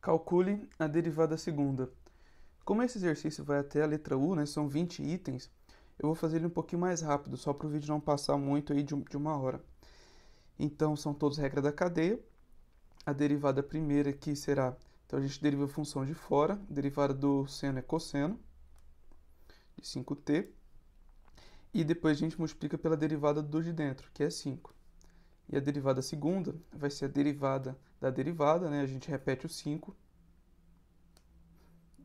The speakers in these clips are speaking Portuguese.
Calcule a derivada segunda. Como esse exercício vai até a letra U, né, são 20 itens, eu vou fazer ele um pouquinho mais rápido, só para o vídeo não passar muito aí de uma hora. Então, são todos regra da cadeia. A derivada primeira aqui será, então a gente deriva a função de fora, a derivada do seno é cosseno, de 5t, e depois a gente multiplica pela derivada do de dentro, que é 5. E a derivada segunda vai ser a derivada da derivada, né? A gente repete o 5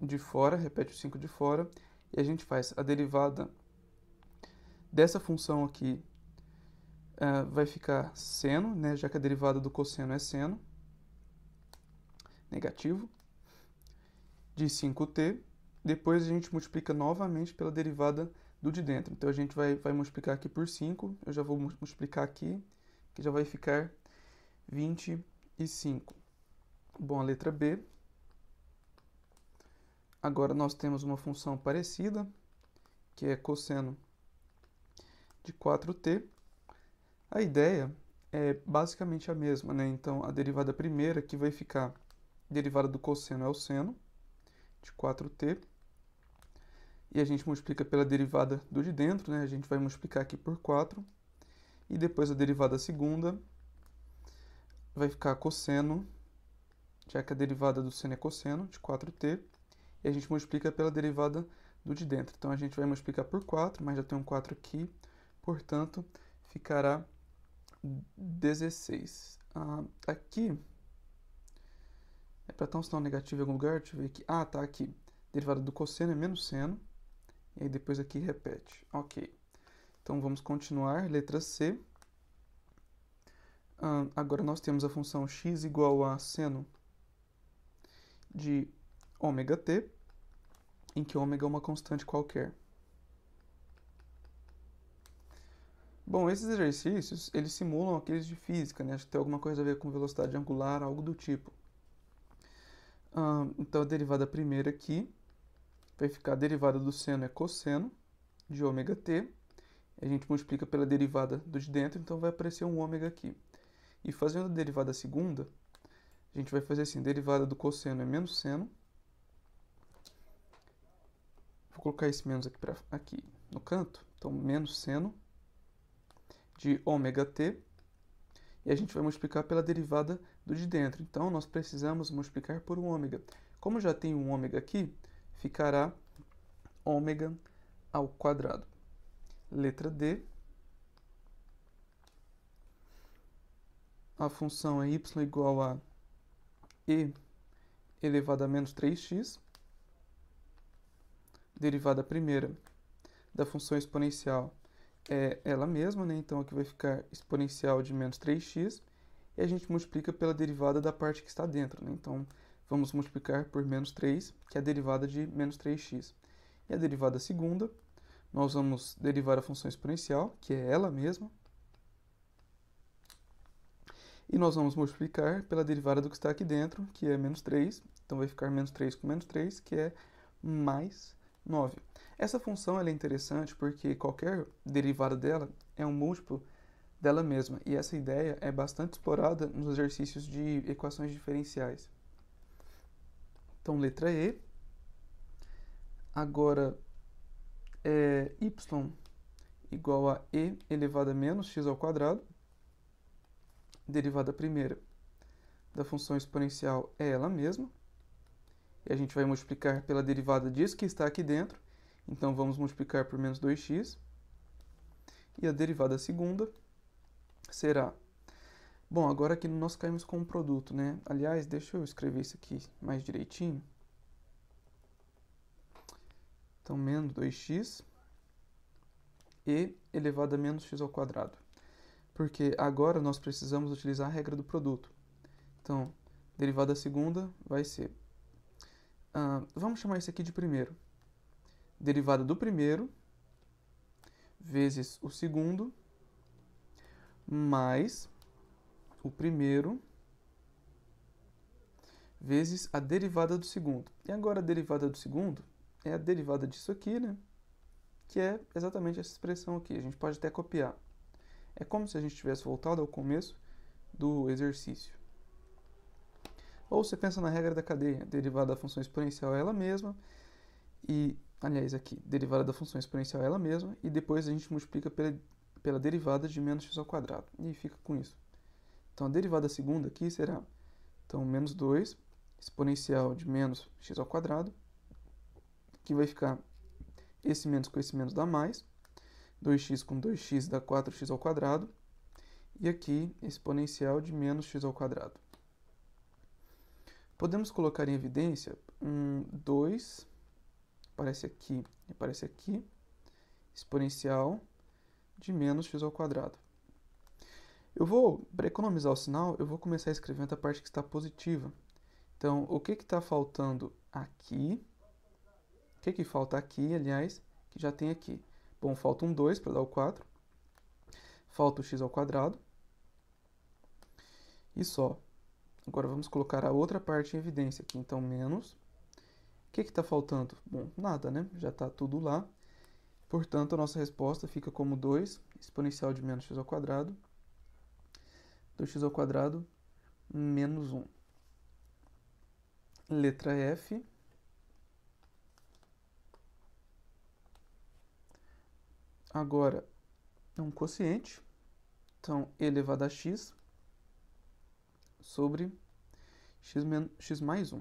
de fora, repete o 5 de fora, e a gente faz a derivada dessa função aqui, vai ficar seno, né? Já que a derivada do cosseno é seno, negativo, de 5t. Depois a gente multiplica novamente pela derivada do de dentro. Então a gente vai multiplicar aqui por 5, eu já vou multiplicar aqui, que já vai ficar 25. Bom, a letra B. Agora nós temos uma função parecida, que é cosseno de 4t. A ideia é basicamente a mesma, né? Então a derivada primeira que vai ficar, derivada do cosseno é o seno de 4t. E a gente multiplica pela derivada do de dentro, né? A gente vai multiplicar aqui por 4. E depois a derivada segunda vai ficar cosseno, já que a derivada do seno é cosseno de 4t. E a gente multiplica pela derivada do de dentro. Então a gente vai multiplicar por 4, mas já tem um 4 aqui, portanto ficará 16. Aqui é para estar um sinal negativo em algum lugar, deixa eu ver aqui. Tá aqui. Derivada do cosseno é menos seno. E aí depois aqui repete. Ok. Então vamos continuar. Letra C. Agora nós temos a função x igual a seno de ômega t, em que ômega é uma constante qualquer. Bom, esses exercícios, eles simulam aqueles de física, né? Acho que tem alguma coisa a ver com velocidade angular, algo do tipo. Então, a derivada primeira aqui vai ficar a derivada do seno é cosseno de ômega t. A gente multiplica pela derivada do de dentro, então vai aparecer um ômega aqui. E fazendo a derivada segunda, a gente vai fazer assim, derivada do cosseno é menos seno. Vou colocar esse menos aqui no canto. Então, menos seno de ômega t. E a gente vai multiplicar pela derivada do de dentro. Então, nós precisamos multiplicar por um ômega. Como já tem um ômega aqui, ficará ômega ao quadrado. Letra D. A função é y igual a e elevado a menos 3x. Derivada primeira da função exponencial é ela mesma, né? Então aqui vai ficar exponencial de menos 3x. E a gente multiplica pela derivada da parte que está dentro, né? Então vamos multiplicar por menos 3, que é a derivada de menos 3x. E a derivada segunda, nós vamos derivar a função exponencial, que é ela mesma. E nós vamos multiplicar pela derivada do que está aqui dentro, que é menos 3. Então vai ficar menos 3 com menos 3, que é mais 9. Essa função ela é interessante porque qualquer derivada dela é um múltiplo dela mesma. E essa ideia é bastante explorada nos exercícios de equações diferenciais. Então, letra E. Agora, y igual a e elevado a menos x ao quadrado. Derivada primeira da função exponencial é ela mesma. E a gente vai multiplicar pela derivada disso que está aqui dentro. Então, vamos multiplicar por menos 2x. E a derivada segunda será... Bom, agora aqui nós caímos com um produto, né? Aliás, deixa eu escrever isso aqui mais direitinho. Então, menos 2x e elevado a menos x ao quadrado. Porque agora nós precisamos utilizar a regra do produto. Então, derivada segunda vai ser... vamos chamar isso aqui de primeiro. Derivada do primeiro vezes o segundo mais o primeiro vezes a derivada do segundo. E agora a derivada do segundo é a derivada disso aqui, né? Que é exatamente essa expressão aqui. A gente pode até copiar. É como se a gente tivesse voltado ao começo do exercício. Ou você pensa na regra da cadeia, derivada da função exponencial é ela mesma, e, aliás, aqui, derivada da função exponencial é ela mesma, e depois a gente multiplica pela derivada de menos x ao quadrado, e fica com isso. Então, a derivada segunda aqui será, então, menos 2, exponencial de menos x ao quadrado, que vai ficar esse menos com esse menos dá mais, 2x com 2x dá 4x ao quadrado, e aqui exponencial de menos x ao quadrado. Podemos colocar em evidência 2, aparece aqui, exponencial de menos x ao quadrado. Para economizar o sinal, eu vou começar escrevendo a parte que está positiva. Então, o que está faltando aqui? O que falta aqui, aliás, que já tem aqui? Bom, falta um 2 para dar o 4. Falta o x ao quadrado. E só. Agora vamos colocar a outra parte em evidência aqui. Então, menos. O que está faltando? Bom, nada, né? Já está tudo lá. Portanto, a nossa resposta fica como 2, exponencial de menos x ao quadrado. 2x ao quadrado menos 1. Letra F. Agora, é um quociente. Então, e elevado a x sobre x mais 1.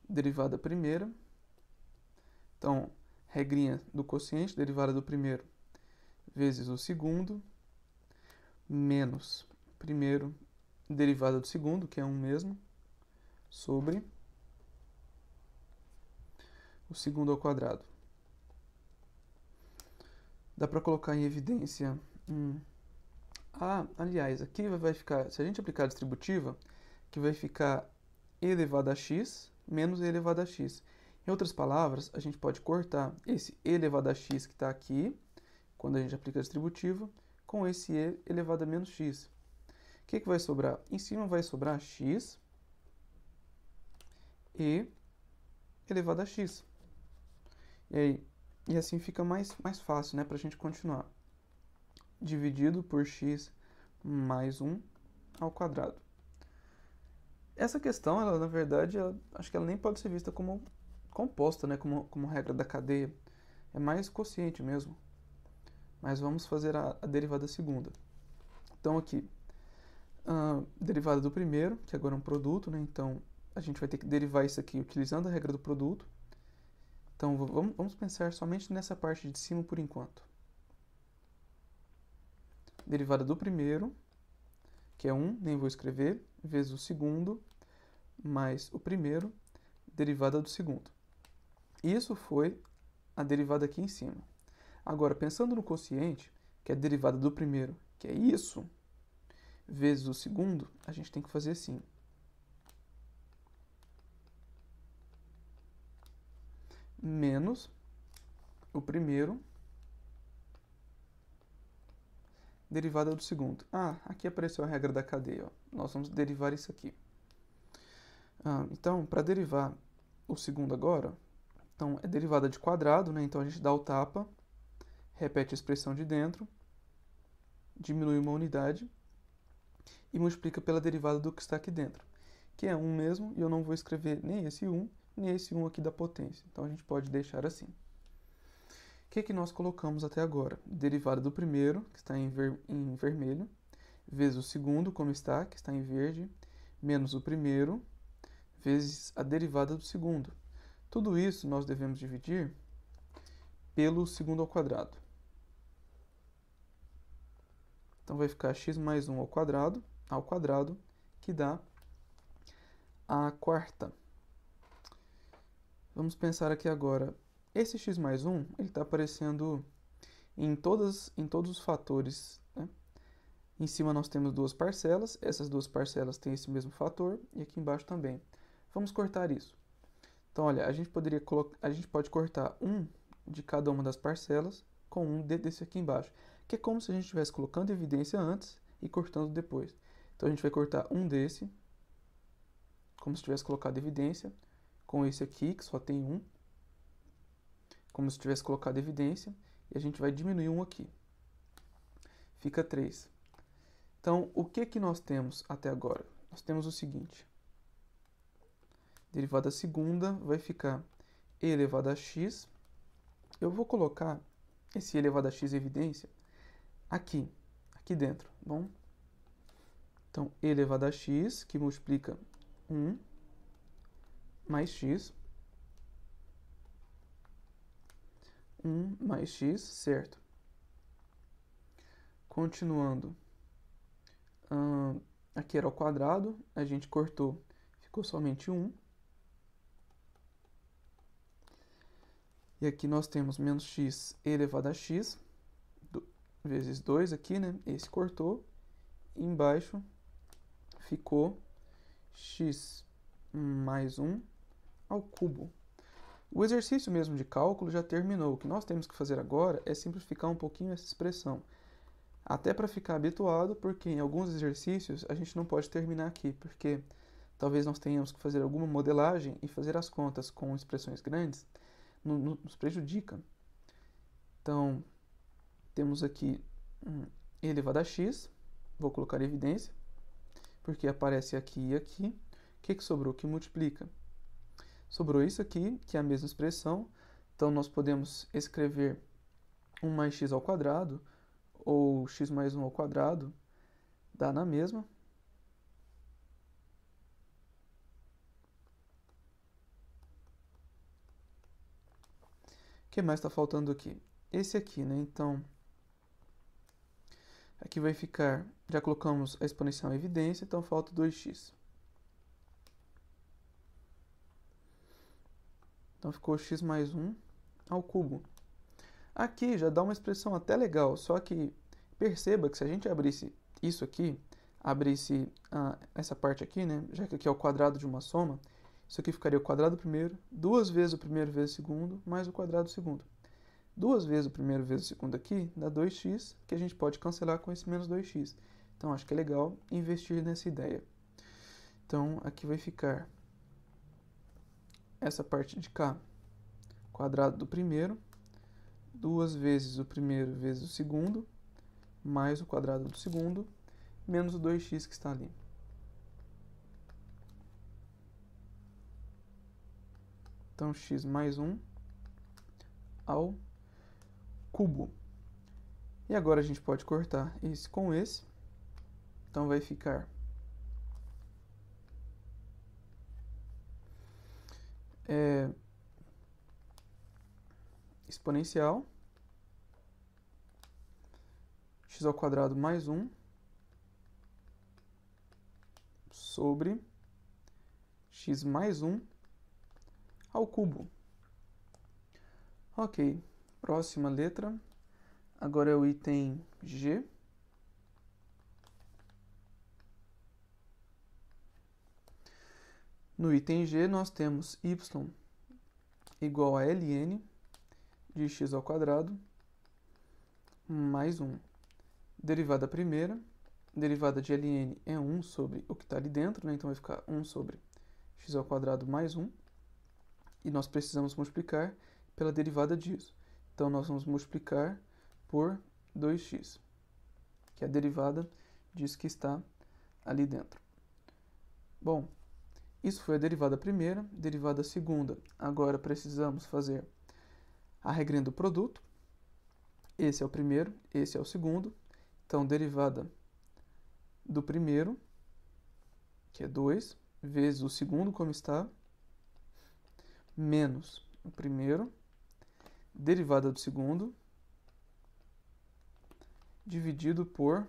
Derivada primeira. Então, regrinha do quociente, derivada do primeiro vezes o segundo, menos primeiro, derivada do segundo, que é 1 mesmo, sobre o segundo ao quadrado. Dá para colocar em evidência... aliás, aqui vai ficar, se a gente aplicar a distributiva, que vai ficar e elevado a x menos e elevado a x. Em outras palavras, a gente pode cortar esse e elevado a x que está aqui, quando a gente aplica a distributiva, com esse e elevado a menos x. O que vai sobrar? Em cima vai sobrar x e elevado a x. E assim fica mais fácil, né, para a gente continuar. Dividido por x mais 1 ao quadrado. Essa questão, ela, na verdade, acho que ela nem pode ser vista como composta, né, como regra da cadeia. É mais quociente mesmo. Mas vamos fazer a derivada segunda. Então, aqui, derivada do primeiro, que agora é um produto, né, então a gente vai ter que derivar isso aqui utilizando a regra do produto. Então, vamos pensar somente nessa parte de cima por enquanto. Derivada do primeiro, que é 1, nem vou escrever, vezes o segundo, mais o primeiro, derivada do segundo. Isso foi a derivada aqui em cima. Agora, pensando no quociente, que é a derivada do primeiro, que é isso, vezes o segundo, a gente tem que fazer assim. Menos o primeiro, derivada do segundo. Aqui apareceu a regra da cadeia. Ó. Nós vamos derivar isso aqui. Então, para derivar o segundo agora, então é derivada de quadrado, né? Então a gente dá o tapa, repete a expressão de dentro, diminui uma unidade e multiplica pela derivada do que está aqui dentro, que é 1 mesmo, e eu não vou escrever nem esse 1, nem esse 1 aqui da potência. Então a gente pode deixar assim. O que nós colocamos até agora? Derivada do primeiro, que está em vermelho, vezes o segundo, como está, que está em verde, menos o primeiro, vezes a derivada do segundo. Tudo isso nós devemos dividir pelo segundo ao quadrado. Então vai ficar x mais 1 ao quadrado, que dá a quarta. Vamos pensar aqui agora. Esse x mais 1, ele está aparecendo em todos os fatores. Né? Em cima nós temos duas parcelas, essas duas parcelas têm esse mesmo fator, e aqui embaixo também. Vamos cortar isso. Então, olha, a gente pode cortar um de cada uma das parcelas com um desse aqui embaixo, que é como se a gente estivesse colocando evidência antes e cortando depois. Então, a gente vai cortar um desse, como se tivesse colocado evidência, com esse aqui, que só tem um, como se tivesse colocado evidência, e a gente vai diminuir um aqui. Fica 3. Então, o que nós temos até agora? nós temos o seguinte. Derivada segunda vai ficar e elevado a x. Eu vou colocar esse e elevado a x em evidência aqui dentro, tá bom? Então, e elevado a x, que multiplica 1 mais x. 1 mais x, certo? Continuando, aqui era ao quadrado, a gente cortou, ficou somente 1. E aqui nós temos menos x elevado a x, vezes 2 aqui, né? Esse cortou. E embaixo ficou x mais 1 ao cubo. O exercício mesmo de cálculo já terminou. O que nós temos que fazer agora é simplificar um pouquinho essa expressão. Até para ficar habituado, porque em alguns exercícios a gente não pode terminar aqui, porque talvez nós tenhamos que fazer alguma modelagem e fazer as contas com expressões grandes nos prejudica. Então, temos aqui e elevado a x, vou colocar em evidência, porque aparece aqui e aqui. O que sobrou? Que multiplica? Sobrou isso aqui, que é a mesma expressão, então nós podemos escrever 1 mais x ao quadrado, ou x mais 1 ao quadrado, dá na mesma. O que mais está faltando aqui? Esse aqui, né? Então, aqui vai ficar, já colocamos a exponencial em evidência, então falta 2x. Então ficou x mais 1 ao cubo. Aqui já dá uma expressão até legal, só que perceba que se a gente abrisse isso aqui, abrisse essa parte aqui, né? Já que aqui é o quadrado de uma soma, isso aqui ficaria o quadrado do primeiro, 2 vezes o primeiro vezes o segundo, mais o quadrado do segundo. 2 vezes o primeiro vezes o segundo aqui dá 2x, que a gente pode cancelar com esse menos 2x. Então, acho que é legal investir nessa ideia. Então, aqui vai ficar essa parte de cá, quadrado do primeiro, 2 vezes o primeiro vezes o segundo, mais o quadrado do segundo, menos o 2x que está ali. Então, x mais 1 ao cubo. E agora a gente pode cortar esse com esse. Então, vai ficar exponencial x ao quadrado mais 1 sobre x mais 1 ao cubo. Ok, próxima letra. Agora é o item G. No item G nós temos y igual a ln de x ao quadrado mais 1. Derivada primeira, derivada de ln é 1 sobre o que está ali dentro, né? Então vai ficar 1 sobre x ao quadrado mais 1. E nós precisamos multiplicar pela derivada disso. Então nós vamos multiplicar por 2x, que é a derivada disso que está ali dentro. Bom, isso foi a derivada primeira, derivada segunda. Agora precisamos fazer a regrinha do produto. Esse é o primeiro, esse é o segundo. Então, derivada do primeiro, que é 2, vezes o segundo como está, menos o primeiro, derivada do segundo, dividido por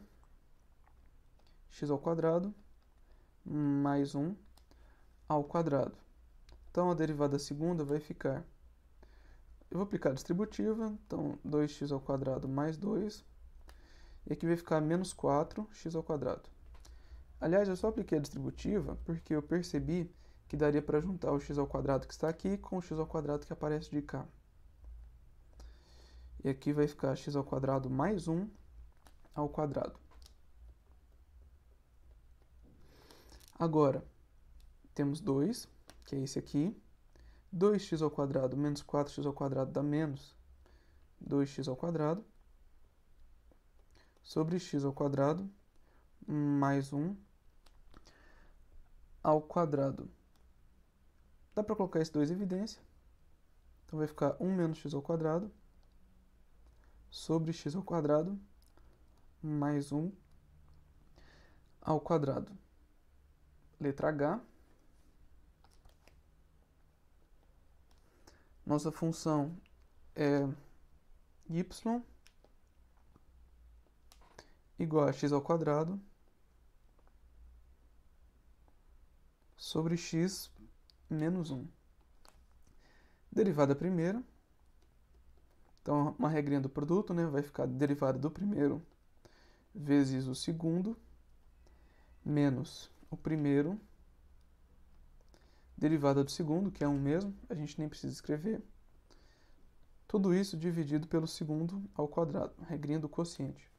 x ao quadrado mais 1 ao quadrado. Então, a derivada segunda vai ficar... Eu vou aplicar a distributiva, então 2x ao quadrado mais 2, e aqui vai ficar menos 4x ao quadrado. Aliás, eu só apliquei a distributiva porque eu percebi que daria para juntar o x ao quadrado que está aqui com o x ao quadrado que aparece de cá. E aqui vai ficar x ao quadrado mais 1 ao quadrado. Agora, temos 2, que é esse aqui. 2x ao quadrado menos 4x ao quadrado dá menos 2x ao quadrado. Sobre x ao quadrado mais 1 ao quadrado. Dá para colocar esses dois em evidência. Então vai ficar 1 menos x ao quadrado sobre x ao quadrado mais 1 ao quadrado. Letra H. Nossa função é y igual a x ao quadrado sobre x menos 1. Derivada primeira. Então, uma regrinha do produto, né? Vai ficar derivada do primeiro vezes o segundo, menos o primeiro, derivada do segundo, que é 1 mesmo, a gente nem precisa escrever. Tudo isso dividido pelo segundo ao quadrado, regrinha do quociente.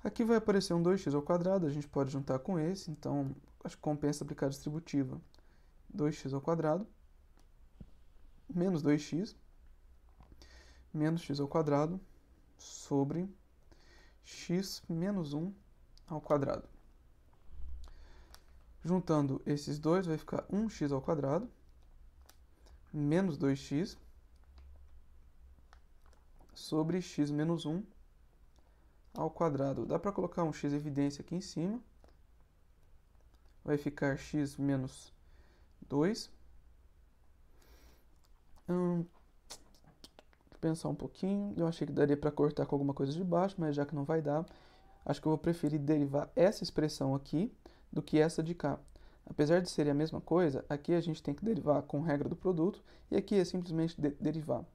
Aqui vai aparecer um 2x ao quadrado, a gente pode juntar com esse, então acho que compensa aplicar a distributiva. 2x ao quadrado menos 2x menos x ao quadrado sobre x menos 1 ao quadrado. Juntando esses dois, vai ficar 1x ao quadrado menos 2x sobre x menos 1 ao quadrado. Dá para colocar um x evidência aqui em cima. Vai ficar x menos 2. Vou pensar um pouquinho. Eu achei que daria para cortar com alguma coisa de baixo, mas já que não vai dar, acho que eu vou preferir derivar essa expressão aqui do que essa de cá. Apesar de serem a mesma coisa, aqui a gente tem que derivar com regra do produto e aqui é simplesmente derivar.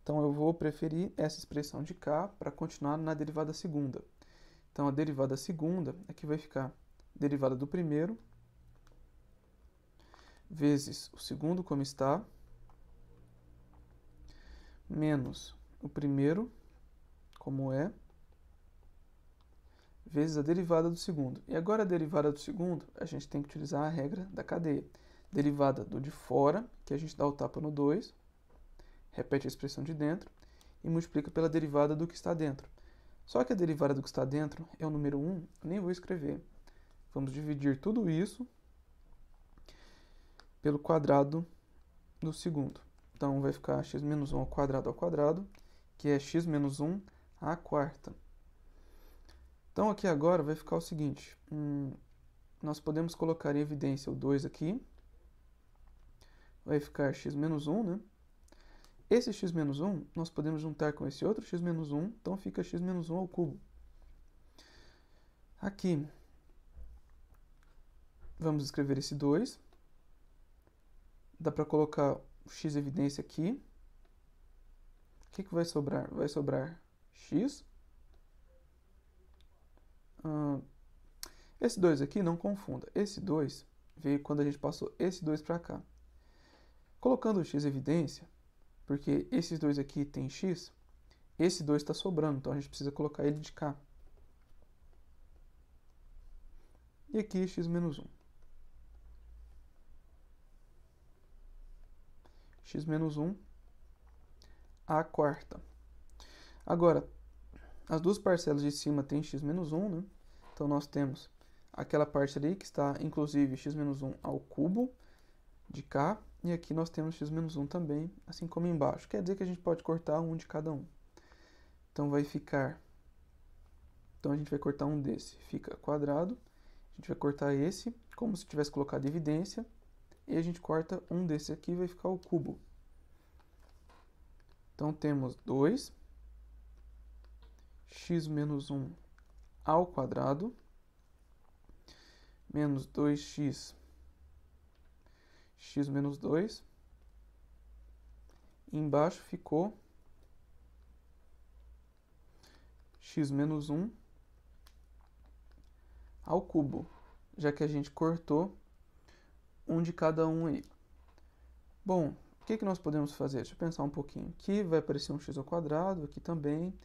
Então eu vou preferir essa expressão de cá para continuar na derivada segunda. Então a derivada segunda aqui vai ficar derivada do primeiro vezes o segundo como está, menos o primeiro como é, vezes a derivada do segundo. E agora a derivada do segundo, a gente tem que utilizar a regra da cadeia. Derivada do de fora, que a gente dá o tapa no 2, repete a expressão de dentro, e multiplica pela derivada do que está dentro. Só que a derivada do que está dentro é o número 1, nem vou escrever. Vamos dividir tudo isso pelo quadrado do segundo. Então vai ficar x menos 1 ao quadrado, que é x menos 1 à quarta. Então aqui agora vai ficar o seguinte, nós podemos colocar em evidência o 2 aqui, vai ficar x menos 1, né? Esse x menos 1 nós podemos juntar com esse outro x menos 1, então fica x menos 1 ao cubo. Aqui, vamos escrever esse 2, dá para colocar o x evidência aqui. O que vai sobrar? Vai sobrar x. Esse 2 aqui, não confunda. Esse 2 veio quando a gente passou esse 2 para cá. Colocando o x evidência, porque esses dois aqui tem x, esse 2 está sobrando, então a gente precisa colocar ele de cá. E aqui x menos 1. X menos 1 à quarta. Agora, as duas parcelas de cima têm x menos 1, né? Então nós temos aquela parte ali que está, inclusive, x menos 1 ao cubo de cá. E aqui nós temos x menos 1 também, assim como embaixo. Quer dizer que a gente pode cortar um de cada um. Então vai ficar... Então a gente vai cortar um desse. Fica quadrado. A gente vai cortar esse, como se tivesse colocado evidência. E a gente corta um desse aqui e vai ficar o cubo. Então temos 2 x menos 1 ao quadrado menos 2x x menos 2. E embaixo ficou x menos 1 ao cubo, já que a gente cortou um de cada um aí. Bom, o que nós podemos fazer? Deixa eu pensar um pouquinho. Aqui vai aparecer um x ao quadrado, aqui também.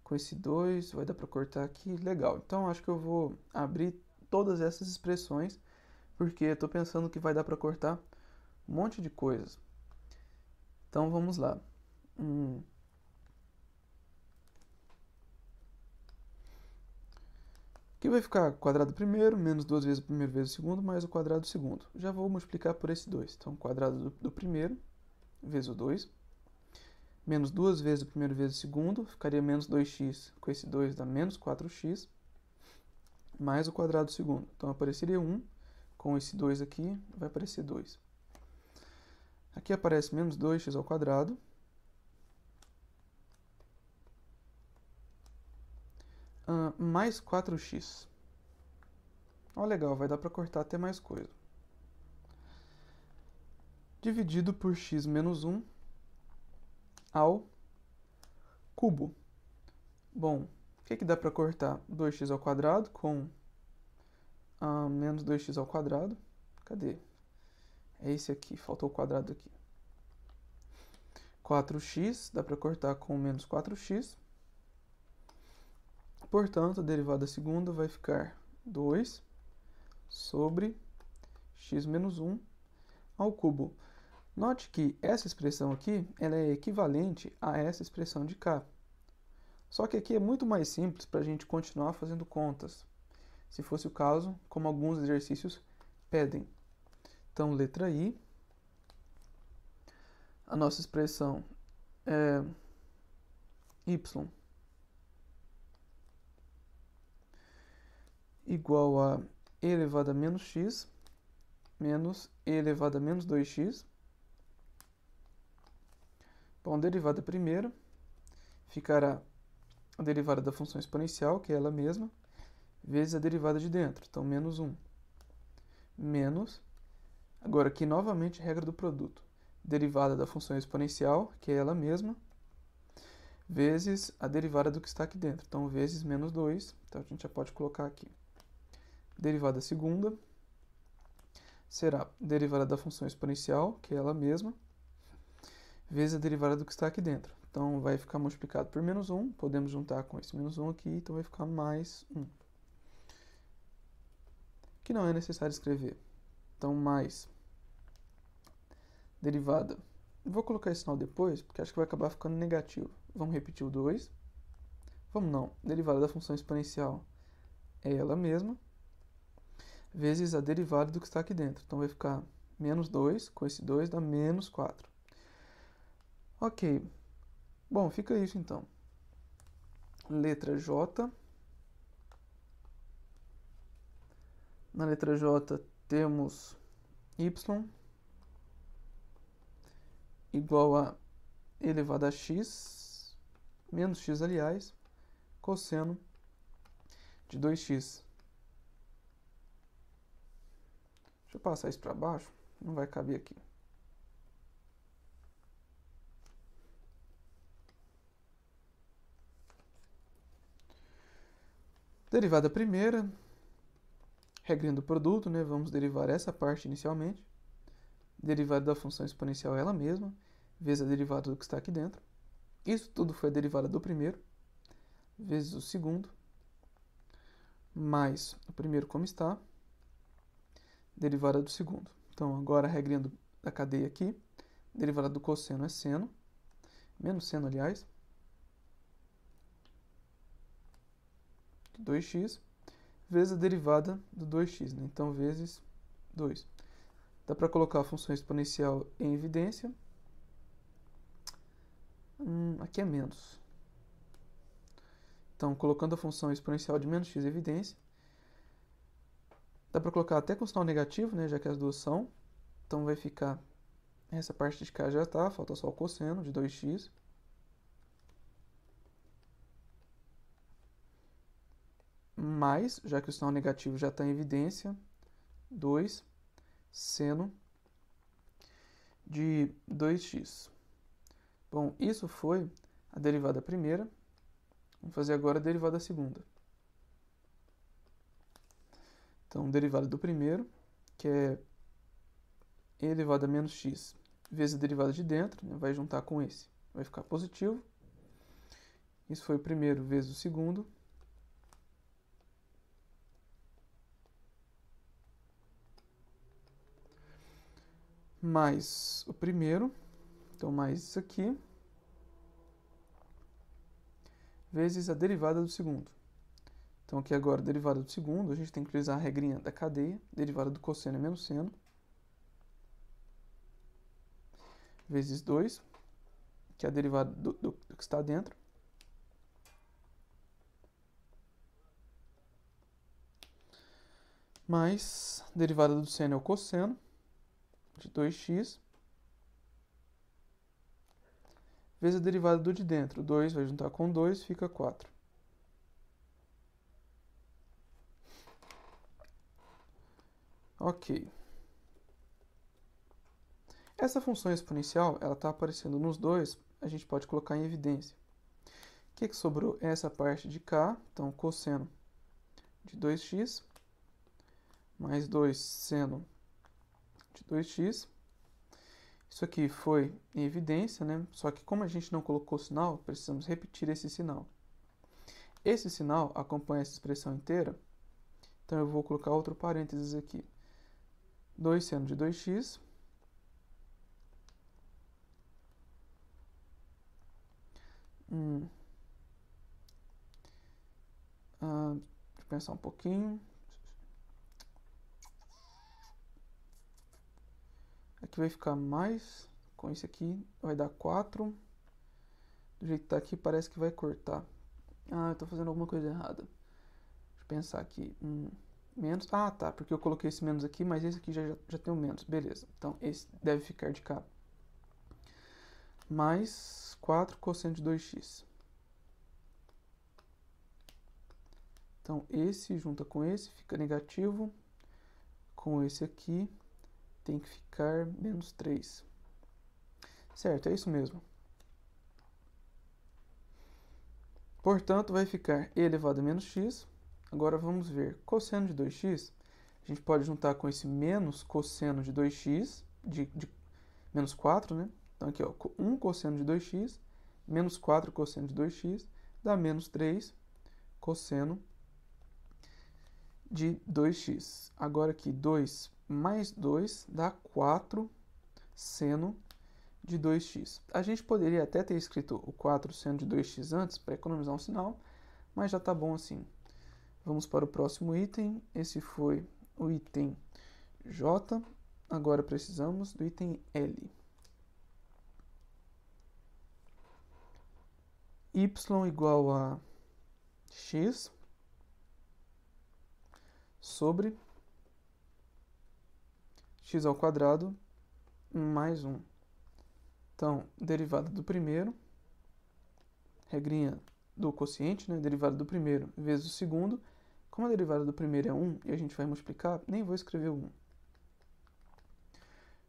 Com esse 2, vai dar para cortar aqui. Legal. Então, acho que eu vou abrir todas essas expressões, porque eu estou pensando que vai dar para cortar um monte de coisas. Então, vamos lá. Aqui vai ficar quadrado do primeiro, menos 2 vezes o primeiro vezes o segundo, mais o quadrado do segundo. Já vou multiplicar por esse 2. Então, quadrado do primeiro vezes o 2, menos 2 vezes o primeiro vezes o segundo, ficaria menos 2x, com esse 2 dá menos 4x, mais o quadrado do segundo. Então, apareceria 1, com esse 2 aqui, vai aparecer 2. Aqui aparece menos 2x ao quadrado, mais 4x. Ó, legal, vai dar para cortar até mais coisa. Dividido por x menos 1 ao cubo. Bom, o que dá para cortar? 2x ao quadrado com menos 2x ao quadrado. Cadê? É esse aqui, faltou o quadrado aqui. 4x, dá para cortar com menos 4x. Portanto, a derivada segunda vai ficar 2 sobre x menos 1 ao cubo. Note que essa expressão aqui ela é equivalente a essa expressão de cá. Só que aqui é muito mais simples para a gente continuar fazendo contas, se fosse o caso, como alguns exercícios pedem. Então, letra I, a nossa expressão é y igual a e elevado a menos x menos e elevado a menos 2x. Bom, a derivada primeira ficará a derivada da função exponencial, que é ela mesma, vezes a derivada de dentro, então menos 1. Menos, agora aqui novamente regra do produto, derivada da função exponencial, que é ela mesma, vezes a derivada do que está aqui dentro, então vezes menos 2, então a gente já pode colocar aqui. Derivada segunda será derivada da função exponencial, que é ela mesma, vezes a derivada do que está aqui dentro. Então, vai ficar multiplicado por menos 1, podemos juntar com esse menos 1 aqui, então vai ficar mais 1. Que não é necessário escrever. Então, mais derivada. Vou colocar esse sinal depois, porque acho que vai acabar ficando negativo. Vamos repetir o 2. Vamos não. Derivada da função exponencial é ela mesma, vezes a derivada do que está aqui dentro. Então, vai ficar menos 2, com esse 2 dá menos 4. Ok. Bom, fica isso então. Letra J. Na letra J temos y igual a e elevado a x, menos x, aliás, cosseno de 2x. Deixa eu passar isso para baixo, não vai caber aqui. Derivada primeira, regrinha do produto, né? Vamos derivar essa parte inicialmente. Derivada da função exponencial é ela mesma, vezes a derivada do que está aqui dentro. Isso tudo foi a derivada do primeiro, vezes o segundo, mais o primeiro como está, derivada do segundo. Então, agora a regrinha da cadeia aqui, derivada do cosseno é seno, menos seno, aliás, 2x, vezes a derivada do 2x, né? Então, vezes 2. Dá para colocar a função exponencial em evidência. Aqui é menos. Então, colocando a função exponencial de menos x em evidência, dá para colocar até com sinal negativo, né, já que as duas são. Então, vai ficar, essa parte de cá já está, falta só o cosseno de 2x. Mais, já que o sinal negativo já está em evidência, 2 seno de 2x. Bom, isso foi a derivada primeira. Vamos fazer agora a derivada segunda. Então, derivada do primeiro, que é e elevado a menos x, vezes a derivada de dentro, né, vai juntar com esse. Vai ficar positivo. Isso foi o primeiro vezes o segundo. Mais o primeiro, então mais isso aqui, vezes a derivada do segundo. Então, aqui agora, derivada do segundo, a gente tem que utilizar a regrinha da cadeia. Derivada do cosseno é menos seno. Vezes 2, que é a derivada do que está dentro. Mais derivada do seno é o cosseno de 2x. Vezes a derivada do de dentro. 2 vai juntar com 2, fica 4. Ok. Essa função exponencial, ela está aparecendo nos dois, a gente pode colocar em evidência. O que sobrou? Essa parte de cá, então cosseno de 2x, mais 2 seno de 2x. Isso aqui foi em evidência, né? Só que como a gente não colocou sinal, precisamos repetir esse sinal. Esse sinal acompanha essa expressão inteira, então eu vou colocar outro parênteses aqui. 2 seno de 2x deixa eu pensar um pouquinho. Aqui vai ficar mais, com isso aqui vai dar 4. Do jeito que está aqui parece que vai cortar. Eu estou fazendo alguma coisa errada. Deixa eu pensar aqui. Menos. Tá, porque eu coloquei esse menos aqui, mas esse aqui já tem um menos. Beleza, então esse deve ficar de cá. Mais 4 cosseno de 2x. Então, esse junta com esse, fica negativo. Com esse aqui, tem que ficar menos 3. Certo, é isso mesmo. Portanto, vai ficar e elevado a menos x. Agora, vamos ver. Cosseno de 2x, a gente pode juntar com esse menos cosseno de 2x, de menos 4, né? Então, aqui, ó, 1 cosseno de 2x, menos 4 cosseno de 2x, dá menos 3 cosseno de 2x. Agora aqui, 2 mais 2 dá 4 seno de 2x. A gente poderia até ter escrito o 4 seno de 2x antes, para economizar um sinal, mas já está bom assim. Vamos para o próximo item. Esse foi o item J. Agora precisamos do item L. Y igual a x sobre x ao quadrado mais 1. Então, derivada do primeiro, regrinha do quociente, né? Derivada do primeiro vezes o segundo. Como a derivada do primeiro é 1 e a gente vai multiplicar, nem vou escrever o 1.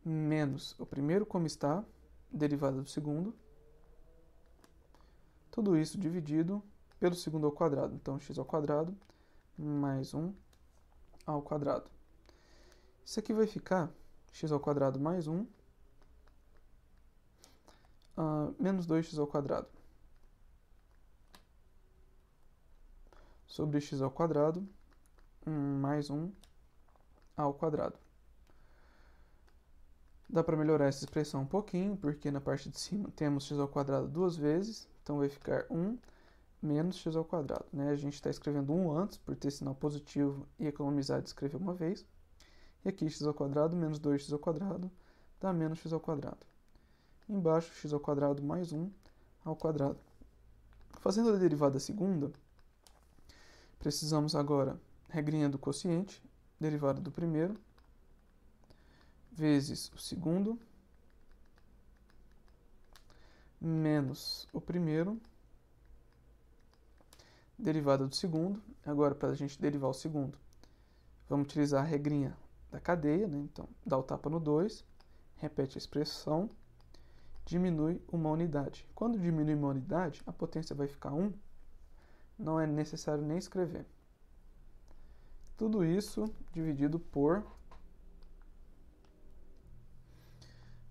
Menos o primeiro como está, derivada do segundo. Tudo isso dividido pelo segundo ao quadrado. Então, x ao quadrado mais 1 ao quadrado. Isso aqui vai ficar x ao quadrado mais 1 menos 2x ao quadrado sobre x ao quadrado mais 1 ao quadrado. Dá para melhorar essa expressão um pouquinho, porque na parte de cima temos x ao quadrado duas vezes, então vai ficar 1 menos x ao quadrado. Né? A gente está escrevendo 1 antes, por ter sinal positivo e economizar de escrever uma vez. E aqui x ao quadrado menos 2x ao quadrado dá menos x ao quadrado. Embaixo, x ao quadrado mais 1 ao quadrado. Fazendo a derivada segunda, precisamos agora, regrinha do quociente, derivada do primeiro, vezes o segundo, menos o primeiro, derivada do segundo. Agora, para a gente derivar o segundo, vamos utilizar a regrinha da cadeia, né? Então, dá o tapa no 2, repete a expressão, diminui uma unidade. Quando diminui uma unidade, a potência vai ficar 1, não é necessário nem escrever. Tudo isso dividido por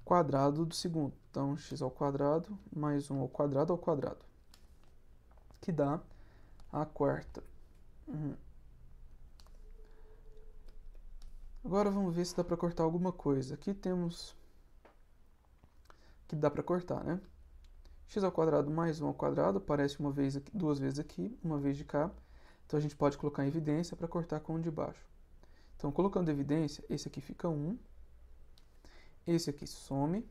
quadrado do segundo. Então, x ao quadrado mais 1 ao quadrado, que dá a quarta. Agora vamos ver se dá para cortar alguma coisa. Aqui temos que dá para cortar, né? X ao quadrado mais 1 ao quadrado aparece uma vez aqui, duas vezes aqui, uma vez de cá. Então a gente pode colocar em evidência para cortar com o de baixo. Então, colocando evidência, esse aqui fica 1, esse aqui some,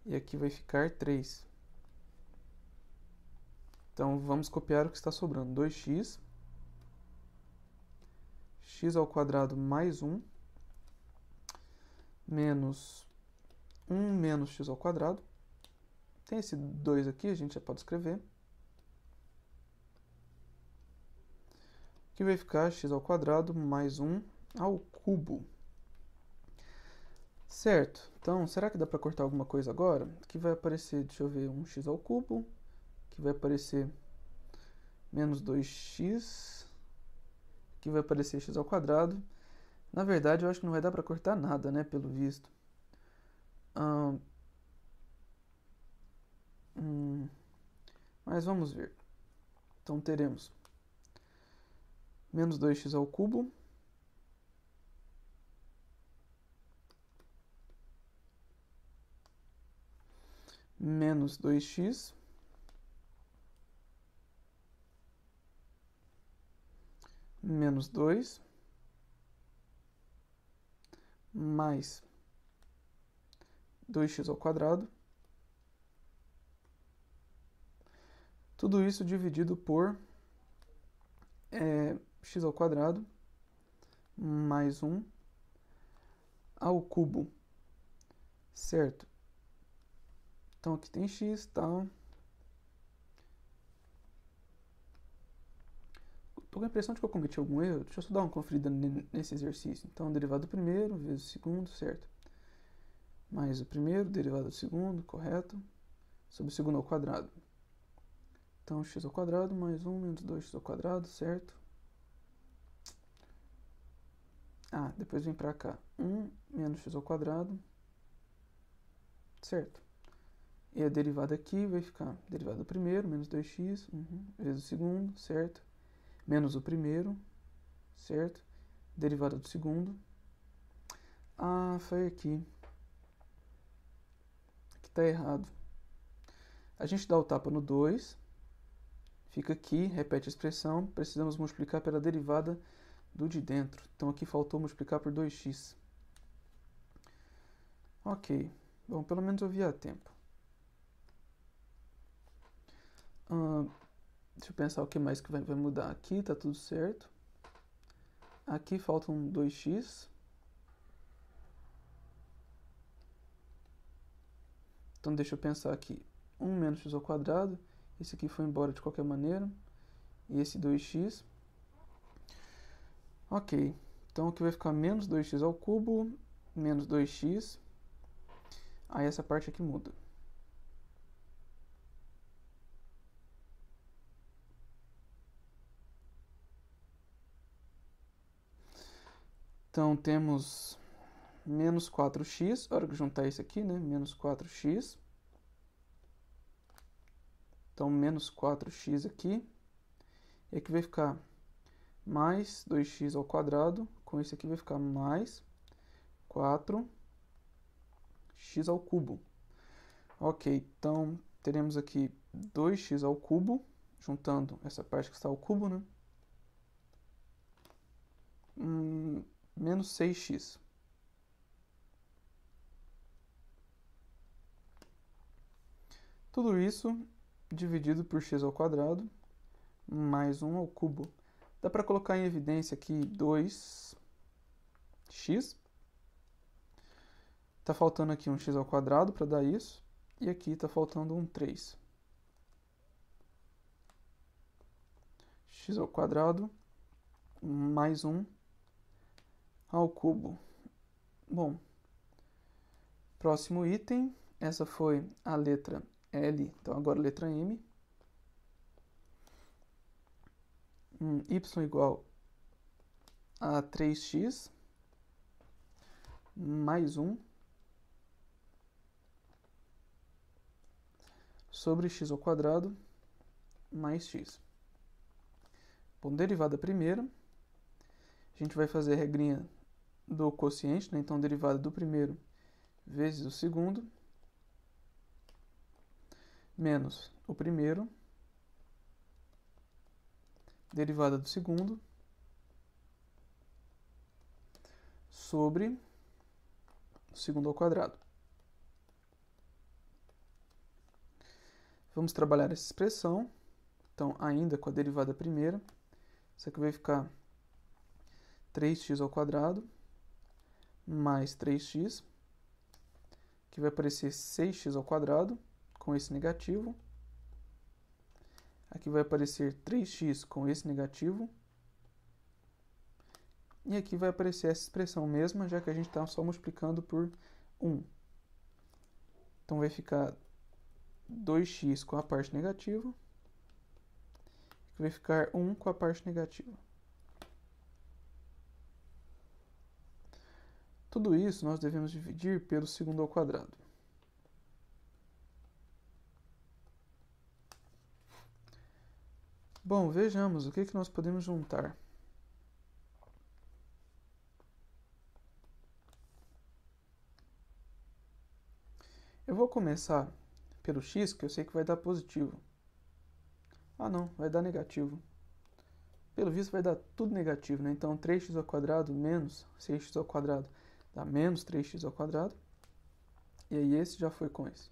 e aqui vai ficar 3. Então, vamos copiar o que está sobrando. 2x, x ao quadrado mais 1, menos 1 menos x ao quadrado. Tem esse 2 aqui, a gente já pode escrever. Que vai ficar x ao quadrado mais 1 ao cubo. Certo, então, será que dá para cortar alguma coisa agora? Aqui vai aparecer, deixa eu ver, 1x ao cubo. Aqui vai aparecer menos 2x. Aqui vai aparecer x ao quadrado. Na verdade, eu acho que não vai dar para cortar nada, né, pelo visto. Mas vamos ver. Então, teremos menos 2x ao cubo. Menos 2x. Menos 2. Mais 2x ao quadrado. Tudo isso dividido por x ao quadrado mais 1 ao cubo. Certo? Então, aqui tem x, tá? Tô com a impressão de que eu cometi algum erro. Deixa eu só dar uma conferida nesse exercício. Então, derivada do primeiro vezes o segundo, certo? Mais o primeiro, derivada do segundo, correto? Sobre o segundo ao quadrado. Então, x ao quadrado mais 1 menos 2x ao quadrado, certo? Depois vem pra cá. 1 menos x ao quadrado, certo? E a derivada aqui vai ficar derivada do primeiro, menos 2x, vezes o segundo, certo? Menos o primeiro, certo? Derivada do segundo. Foi aqui. Aqui tá errado. A gente dá o tapa no 2. Fica aqui, repete a expressão. Precisamos multiplicar pela derivada do de dentro. Então, aqui faltou multiplicar por 2x. Ok. Bom, pelo menos eu vi a tempo. Deixa eu pensar o que mais que vai mudar. Aqui tá tudo certo. Aqui faltam 2x. Então, deixa eu pensar aqui. 1 menos x ao quadrado. Esse aqui foi embora de qualquer maneira. E esse 2x. Ok. Então, aqui vai ficar menos 2x ao cubo, menos 2x. Aí, essa parte aqui muda. Então, temos menos 4x. A hora que juntar isso aqui, né? Menos 4x. Então, menos 4x aqui. E aqui vai ficar mais 2x ao quadrado. Com isso aqui vai ficar mais 4x ao cubo. Ok, então teremos aqui 2x ao cubo, juntando essa parte que está ao cubo, né? Menos 6x. Tudo isso dividido por x ao quadrado, mais 1 ao cubo. Dá para colocar em evidência aqui 2x. Está faltando aqui um x ao quadrado para dar isso. E aqui está faltando um 3. X ao quadrado mais 1 ao cubo. Bom, próximo item. Essa foi a letra L, então agora a letra M. Y igual a 3x mais 1 sobre x ao quadrado mais x. Bom, derivada primeira, a gente vai fazer a regrinha do quociente, né? Então, derivada do primeiro vezes o segundo, menos o primeiro, derivada do segundo sobre o segundo ao quadrado. Vamos trabalhar essa expressão. Então, ainda com a derivada primeira, isso aqui vai ficar 3x ao quadrado mais 3x, que vai aparecer 6x ao quadrado com esse negativo. Aqui vai aparecer 3x com esse negativo. E aqui vai aparecer essa expressão mesma, já que a gente está só multiplicando por 1. Então, vai ficar 2x com a parte negativa. Vai ficar 1 com a parte negativa. Tudo isso nós devemos dividir pelo segundo ao quadrado. Bom, vejamos o que nós podemos juntar. Eu vou começar pelo x, que eu sei que vai dar positivo. Ah, não, vai dar negativo. Pelo visto vai dar tudo negativo, né? Então, 3x ao quadrado menos 6x ao quadrado dá menos 3x ao quadrado. E aí, esse já foi com esse.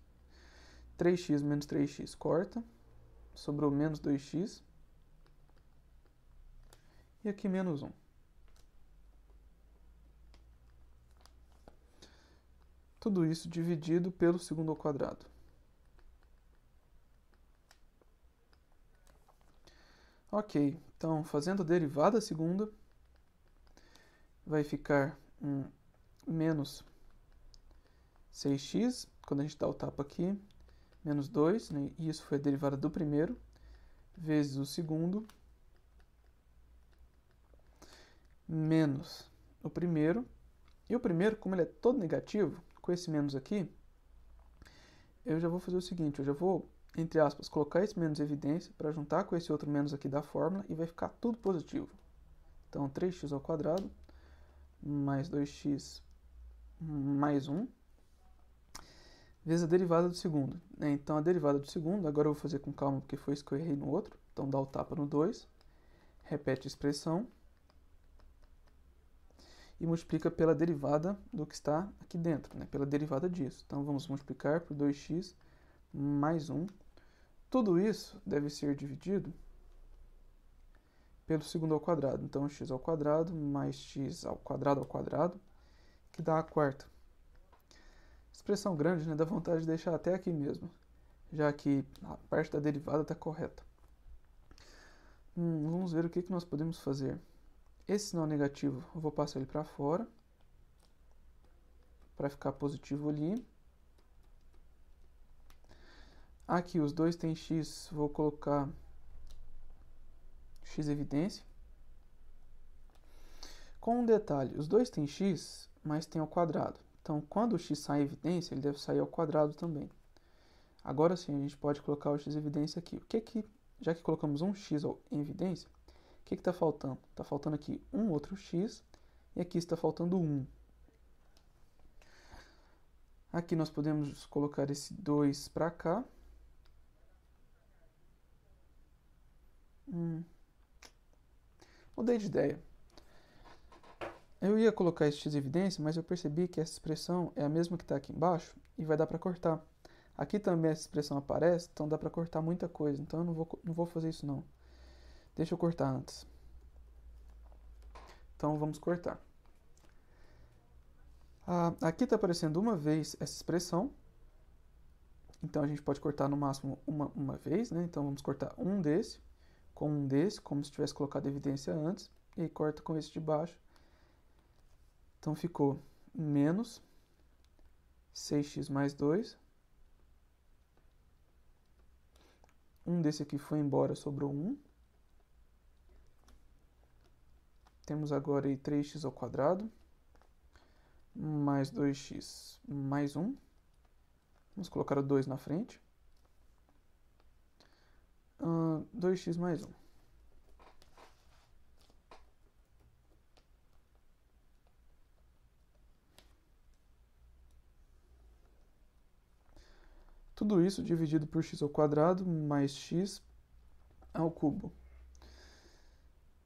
3x menos 3x corta. Sobrou menos 2x. E aqui menos 1. Tudo isso dividido pelo segundo ao quadrado. Ok, então fazendo a derivada segunda, vai ficar menos 6x, quando a gente dá o tapa aqui, menos 2, né? E isso foi a derivada do primeiro, vezes o segundo, menos o primeiro. E o primeiro, como ele é todo negativo, com esse menos aqui, eu já vou fazer o seguinte, eu já vou, entre aspas, colocar esse menos em evidência para juntar com esse outro menos aqui da fórmula e vai ficar tudo positivo. Então, 3x ao quadrado mais 2x mais 1 vezes a derivada do segundo. Então, a derivada do segundo, agora eu vou fazer com calma porque foi isso que eu errei no outro. Então, dá o tapa no 2, repete a expressão e multiplica pela derivada do que está aqui dentro, né? Pela derivada disso. Então, vamos multiplicar por 2x mais 1. Tudo isso deve ser dividido pelo segundo ao quadrado. Então, x ao quadrado mais x ao quadrado, que dá a quarta. Expressão grande, né? Dá vontade de deixar até aqui mesmo, já que a parte da derivada está correta. Vamos ver o que nós podemos fazer. Esse sinal negativo, eu vou passar ele para fora, para ficar positivo ali. Aqui os dois têm x, vou colocar x evidência. Com um detalhe, os dois têm x, mas tem ao quadrado. Então, quando o x sai em evidência, ele deve sair ao quadrado também. Agora sim, a gente pode colocar o x evidência aqui. Já que colocamos um x em evidência, o que está faltando? Está faltando aqui um outro x e aqui está faltando 1. Aqui nós podemos colocar esse 2 para cá. Mudei de ideia. Eu ia colocar esse x em evidência, mas eu percebi que essa expressão é a mesma que está aqui embaixo e vai dar para cortar. Aqui também essa expressão aparece, então dá para cortar muita coisa. Então eu não vou fazer isso não. Deixa eu cortar antes. Então vamos cortar. Aqui está aparecendo uma vez essa expressão. Então a gente pode cortar no máximo uma vez, né? Então vamos cortar um desse com um desse, como se tivesse colocado evidência antes. E aí corta com esse de baixo. Então ficou menos 6x mais 2. Um desse aqui foi embora, sobrou 1. Temos agora aí 3x ao quadrado mais 2x mais 1. Vamos colocar o 2 na frente. 2x mais 1. Tudo isso dividido por x ao quadrado mais x ao cubo.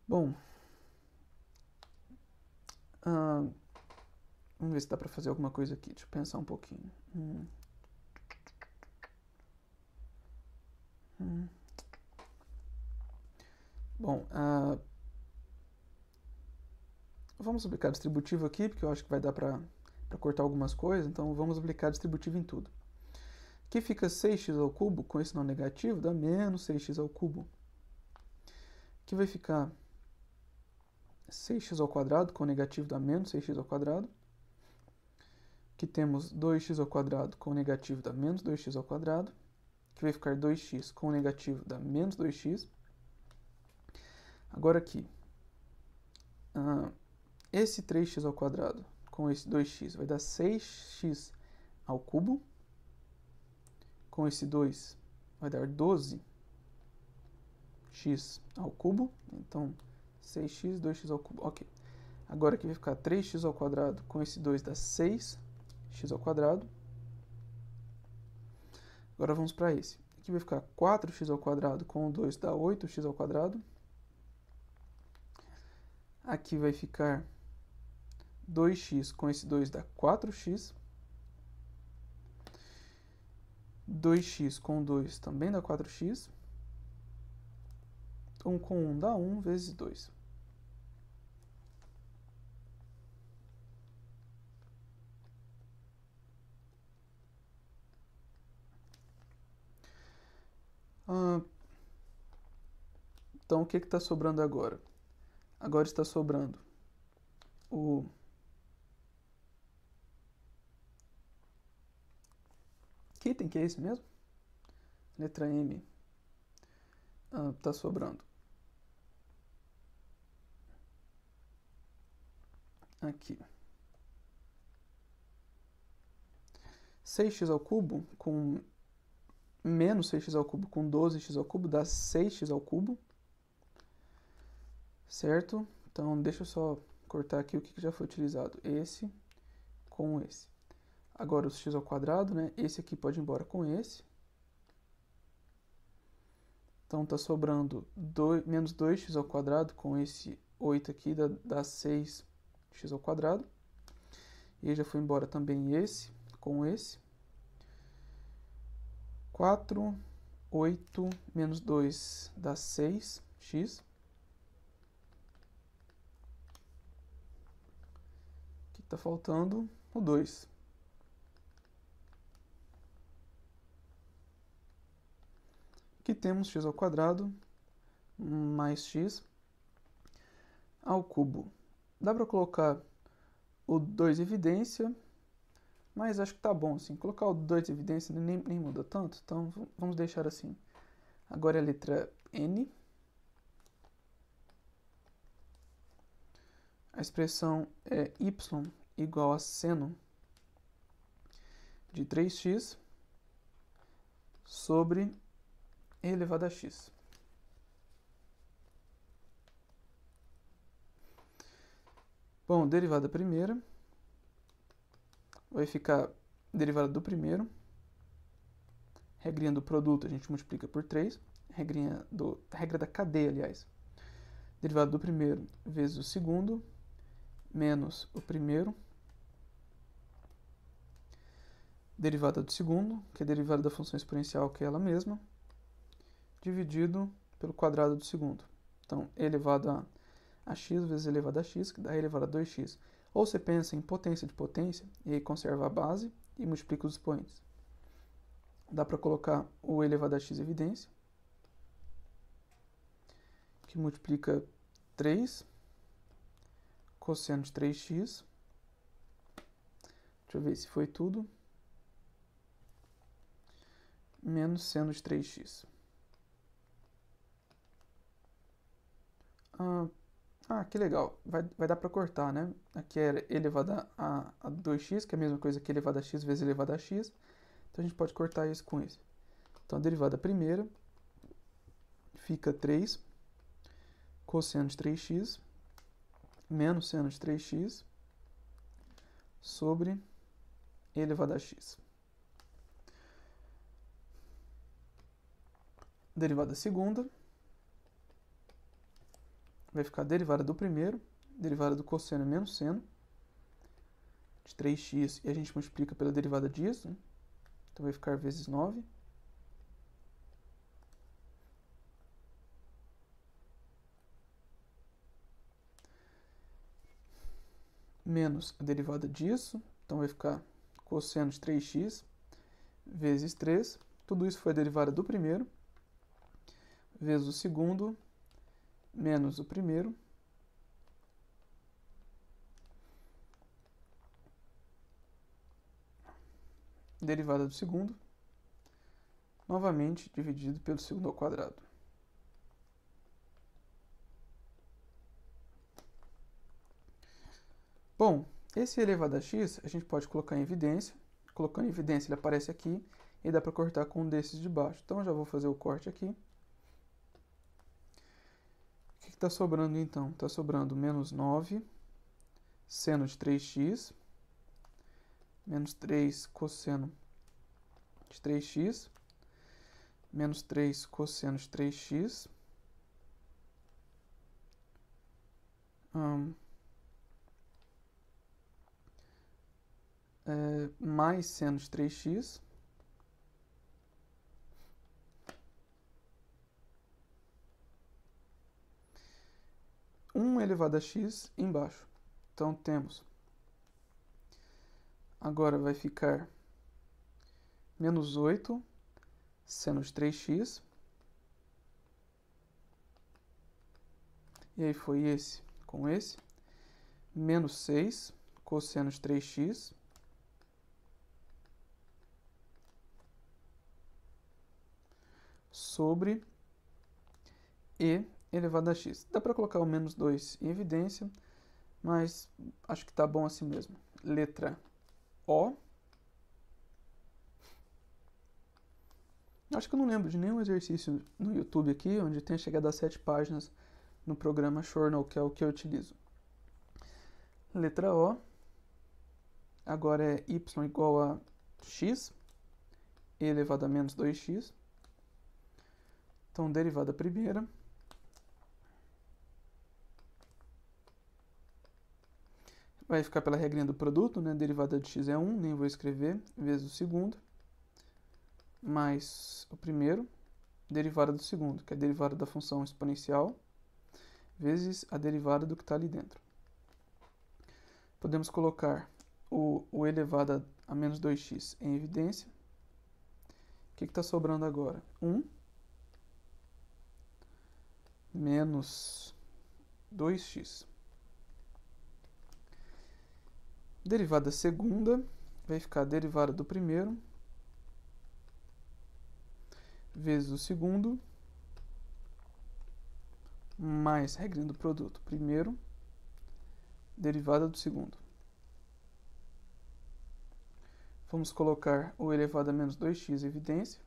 Bom, vamos ver se dá para fazer alguma coisa aqui. Deixa eu pensar um pouquinho. Bom, vamos aplicar distributivo aqui, porque eu acho que vai dar para cortar algumas coisas. Então, vamos aplicar distributivo em tudo. Aqui fica 6x ao cubo, com esse não negativo, dá menos 6x ao cubo. Aqui vai ficar 6x ao quadrado, com o negativo dá menos 6x ao quadrado. Aqui temos 2x ao quadrado, com o negativo dá menos 2x ao quadrado. Aqui vai ficar 2x com o negativo dá menos 2x. Agora aqui, esse 3x ao quadrado com esse 2x vai dar 6x ao cubo. Com esse 2 vai dar 12x ao cubo. Então, 6x, 2x ao cubo. Ok. Agora aqui vai ficar 3x ao quadrado com esse 2 dá 6x ao quadrado. Agora vamos para esse. Aqui vai ficar 4x ao quadrado com o 2 dá 8x ao quadrado. Aqui vai ficar 2x com esse 2 dá 4x. 2x com 2 também dá 4x. 1 com 1 dá 1 vezes 2. Então, o que está sobrando agora? Agora está sobrando o... Que item que é esse mesmo? Letra M. Está sobrando. Aqui. 6x ao cubo com menos 6x ao cubo com 12x ao cubo dá 6x ao cubo. Certo? Então, deixa eu só cortar aqui o que já foi utilizado. Esse com esse. Agora, o x ao quadrado, né? Esse aqui pode ir embora com esse. Então, está sobrando menos 2x ao quadrado com esse 8 aqui, dá 6x ao quadrado. E aí já foi embora também esse com esse. 4, 8, menos 2 dá 6x. Aqui está faltando o 2. Aqui temos x ao quadrado mais x ao cubo. Dá para colocar o 2 em evidência, mas acho que tá bom assim. Colocar o 2 em evidência nem muda tanto, então vamos deixar assim. Agora é a letra N. A expressão é y igual a seno de 3x sobre e elevado a x. Bom, derivada primeira vai ficar derivada do primeiro. Regrinha do produto a gente multiplica por 3. Regra da cadeia, aliás. Derivada do primeiro vezes o segundo, menos o primeiro. Derivada do segundo, que é a derivada da função exponencial, que é ela mesma, dividido pelo quadrado do segundo. Então, e elevado a x vezes e elevado a x, que dá e elevado a 2x. Ou você pensa em potência de potência, e aí conserva a base e multiplica os expoentes. Dá para colocar o elevado a x em evidência, que multiplica 3 cosseno de 3x. Deixa eu ver se foi tudo. Menos seno de 3x. Que legal. Vai dar para cortar, né? Aqui era elevado a 2x, que é a mesma coisa que elevado a x vezes elevado a x. Então, a gente pode cortar isso com isso. Então, a derivada primeira fica 3 cosseno de 3x menos seno de 3x sobre e elevado a x. Derivada segunda vai ficar a derivada do primeiro, derivada do cosseno é menos seno, de 3x, e a gente multiplica pela derivada disso, né? Então vai ficar vezes 9. Menos a derivada disso, então vai ficar cosseno de 3x vezes 3. Tudo isso foi a derivada do primeiro, vezes o segundo, menos o primeiro. Derivada do segundo, novamente dividido pelo segundo ao quadrado. Bom, esse elevado a x a gente pode colocar em evidência. Colocando em evidência, ele aparece aqui e dá para cortar com um desses de baixo. Então, eu já vou fazer o corte aqui. O que está sobrando, então? Está sobrando menos 9 seno de 3x, menos 3 cosseno de 3x, menos 3 cosseno de 3x, mais seno de 3x, elevado a x embaixo. Então, temos, agora vai ficar menos 8 seno de 3x, e aí foi esse com esse, menos 6 cosseno de 3x, sobre e elevado a x. Dá para colocar o menos 2 em evidência, mas acho que tá bom assim mesmo. Letra O. Acho que eu não lembro de nenhum exercício no YouTube aqui onde tenha chegado a 7 páginas no programa Journal, que é o que eu utilizo. Letra O. Agora é y igual a x, e elevado a menos 2x. Então, derivada primeira vai ficar pela regrinha do produto, né? Derivada de x é 1, nem vou escrever, vezes o segundo, mais o primeiro, derivada do segundo, que é a derivada da função exponencial, vezes a derivada do que está ali dentro. Podemos colocar o elevado a menos 2x em evidência. O que está sobrando agora? 1 menos 2x. Derivada segunda vai ficar a derivada do primeiro vezes o segundo mais regrinha do produto. Primeiro, derivada do segundo. Vamos colocar o elevado a menos 2x em evidência.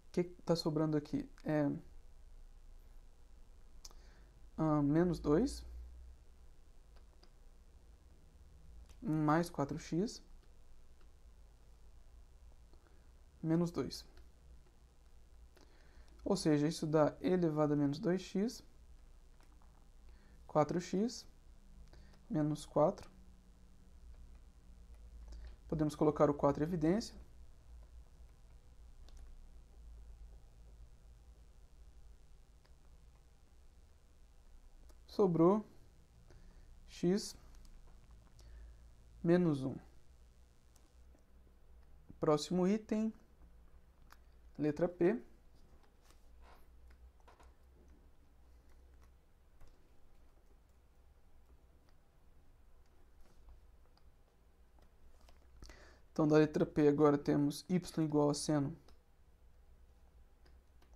O que está sobrando aqui? É menos 2 mais 4x menos 2. Ou seja, isso dá elevado a menos 2x, 4x, menos 4. Podemos colocar o 4 em evidência. Sobrou x menos 1. Próximo item, letra P. Então, da letra P agora temos y igual a seno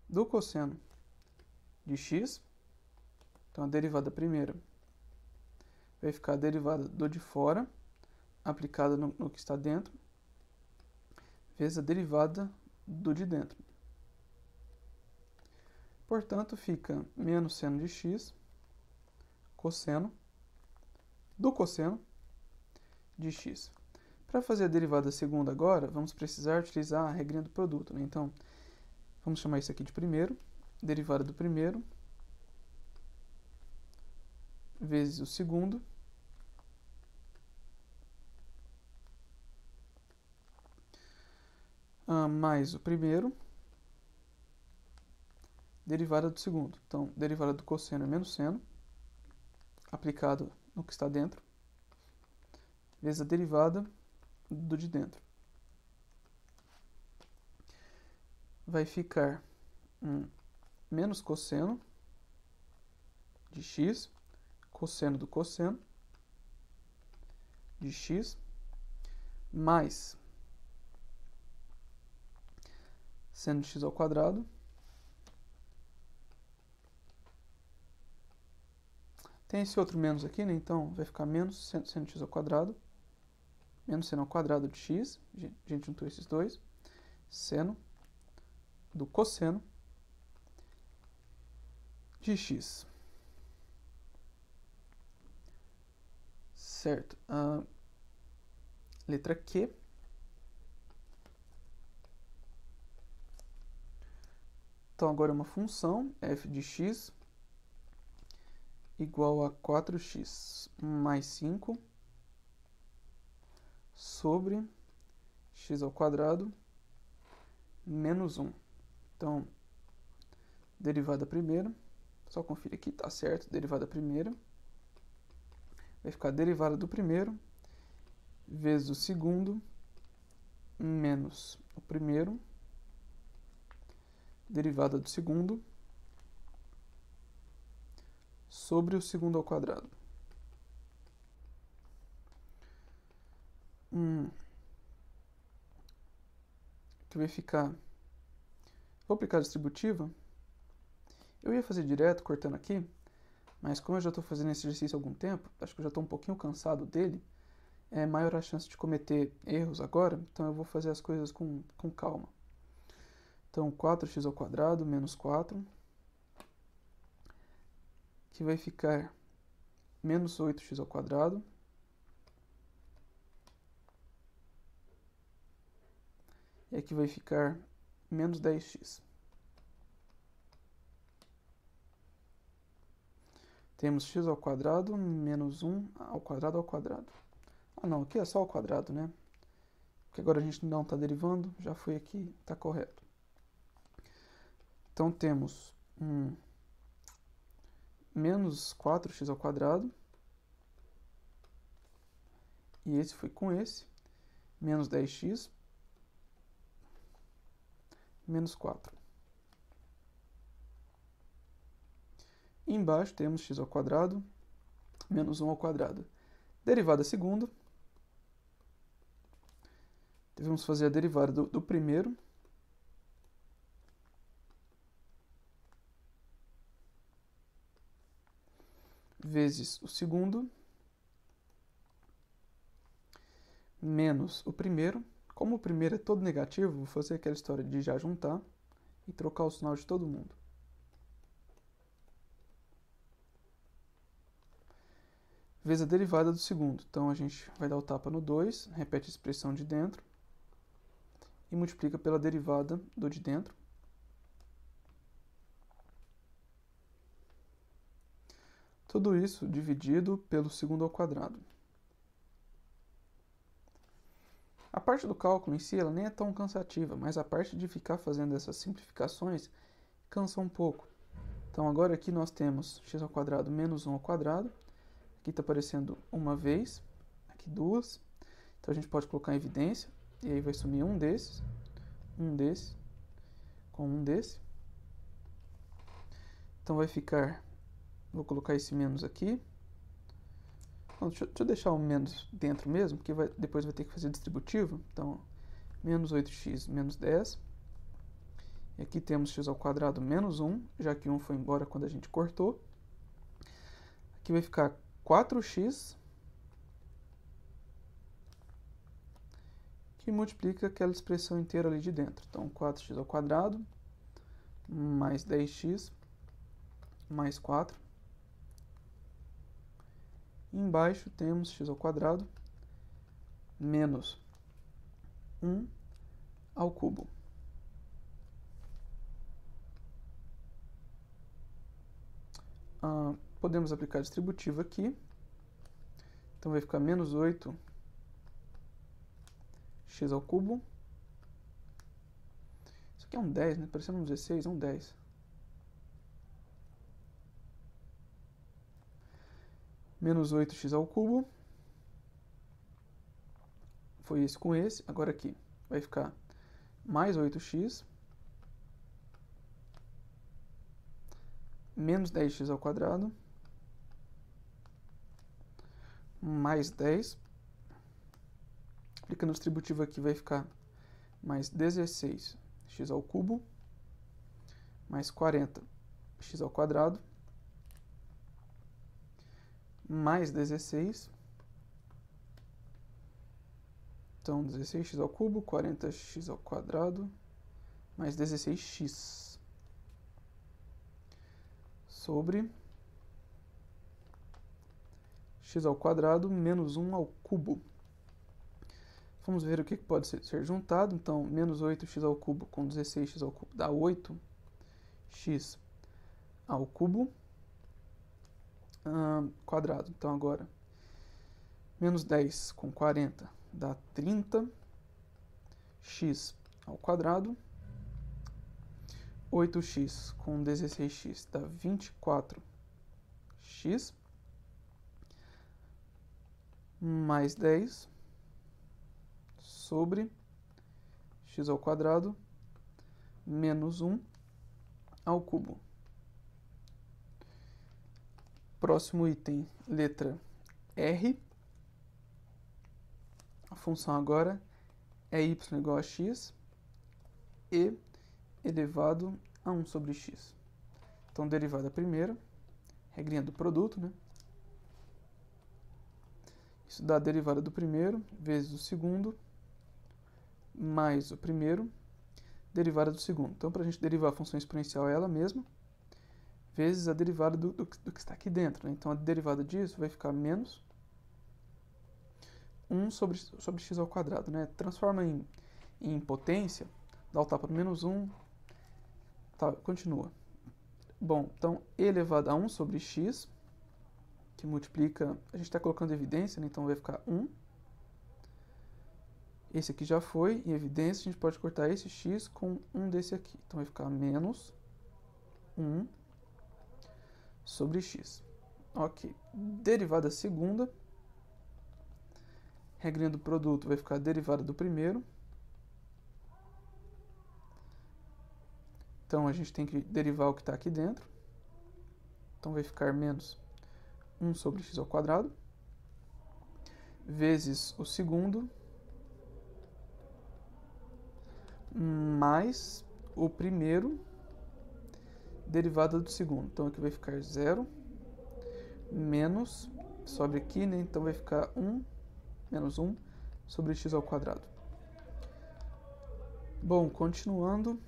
do cosseno de x. Então, a derivada primeira vai ficar a derivada do de fora, aplicada no que está dentro, vezes a derivada do de dentro. Portanto, fica menos seno de x, cosseno do cosseno de x. Para fazer a derivada segunda agora, vamos precisar utilizar a regrinha do produto, né? Então, vamos chamar isso aqui de primeiro, derivada do primeiro, vezes o segundo mais o primeiro, derivada do segundo. Então, derivada do cosseno é menos seno, aplicado no que está dentro, vezes a derivada do de dentro. Vai ficar menos cosseno de x, cosseno do cosseno de x, mais seno de x ao quadrado, tem esse outro menos aqui, né? Então vai ficar menos seno de x ao quadrado, menos seno ao quadrado de x, a gente juntou esses dois, seno do cosseno de x. Certo. Letra Q. Então agora é uma função f de x igual a 4x mais 5 sobre x ao quadrado menos 1. Então, derivada primeira, só conferir aqui, tá certo, derivada primeira, vai ficar derivada do primeiro vezes o segundo menos o primeiro, derivada do segundo sobre o segundo ao quadrado. Que vai ficar... Vou aplicar a distributiva. Eu ia fazer direto, cortando aqui, mas como eu já estou fazendo esse exercício há algum tempo, acho que eu já estou um pouquinho cansado dele, é maior a chance de cometer erros agora, então eu vou fazer as coisas com calma. Então, 4x ao quadrado menos 4, que vai ficar menos 8x ao quadrado, e aqui vai ficar menos 10x. Temos x ao quadrado menos 1 ao quadrado. Ah, não, aqui é só ao quadrado, né? Porque agora a gente não está derivando, já foi aqui, está correto. Então, temos menos 4x ao quadrado, e esse foi com esse, menos 10x, menos 4. E embaixo temos x ao quadrado menos 1 ao quadrado. Derivada segunda, devemos fazer a derivada do primeiro, vezes o segundo, menos o primeiro. Como o primeiro é todo negativo, vou fazer aquela história de já juntar e trocar o sinal de todo mundo. Vezes a derivada do segundo. Então, a gente vai dar o tapa no 2, repete a expressão de dentro e multiplica pela derivada do de dentro. Tudo isso dividido pelo segundo ao quadrado. A parte do cálculo em si ela nem é tão cansativa, mas a parte de ficar fazendo essas simplificações cansa um pouco. Então agora aqui nós temos x ao quadrado menos 1 ao quadrado. Aqui está aparecendo uma vez, aqui duas. Então a gente pode colocar em evidência, e aí vai sumir um desse, com um desse. Então vai ficar, vou colocar esse menos aqui. Não, deixa eu deixar o menos dentro mesmo, porque depois vai ter que fazer distributivo. Então, menos 8x menos 10. E aqui temos x ao quadrado menos 1, já que 1 foi embora quando a gente cortou. Aqui vai ficar 4x, que multiplica aquela expressão inteira ali de dentro. Então, 4x ao quadrado mais 10x mais 4. E embaixo temos x ao quadrado menos 1 ao cubo. podemos aplicar distributivo aqui. Então vai ficar menos 8 x ao cubo. Isso aqui é um 10, né? Parecendo um 16, é um 10. Menos 8x ao cubo. Foi esse com esse. Agora aqui vai ficar mais 8x. Menos 10x ao quadrado. Mais 10. Aplicando o distributivo aqui vai ficar mais 16x ao cubo. Mais 40x ao quadrado. Mais 16. Então, 16x ao cubo, 40x ao quadrado, mais 16x. Sobre x ao quadrado menos 1 ao cubo. Vamos ver o que pode ser juntado. Então, menos 8x ao cubo com 16x ao cubo dá 8x ao cubo quadrado. Então, agora, menos 10 com 40 dá 30x ao quadrado. 8x com 16x dá 24x. Mais 10 sobre x ao quadrado menos 1 ao cubo. Próximo item, letra R. A função agora é y igual a x e elevado a 1 sobre x. Então, derivada primeira, regrinha do produto, né? Isso dá a derivada do primeiro vezes o segundo, mais o primeiro, derivada do segundo. Então, para a gente derivar a função exponencial é ela mesma, vezes a derivada do que está aqui dentro, né? Então, a derivada disso vai ficar menos 1 sobre x ao quadrado, né? Transforma em potência, dá o tapa no menos 1, tá, continua. Bom, então, e elevado a 1 sobre x, que multiplica, a gente está colocando evidência, né? Então vai ficar 1. Esse aqui já foi, em evidência, a gente pode cortar esse x com um desse aqui. Então vai ficar menos 1 sobre x. Ok. Derivada segunda. Regrinha do produto vai ficar a derivada do primeiro. Então a gente tem que derivar o que está aqui dentro. Então vai ficar menos 1 sobre x ao quadrado, vezes o segundo, mais o primeiro, derivada do segundo. Então aqui vai ficar 0, menos, sobe aqui, né? Então vai ficar 1, menos 1 sobre x ao quadrado. Bom, continuando,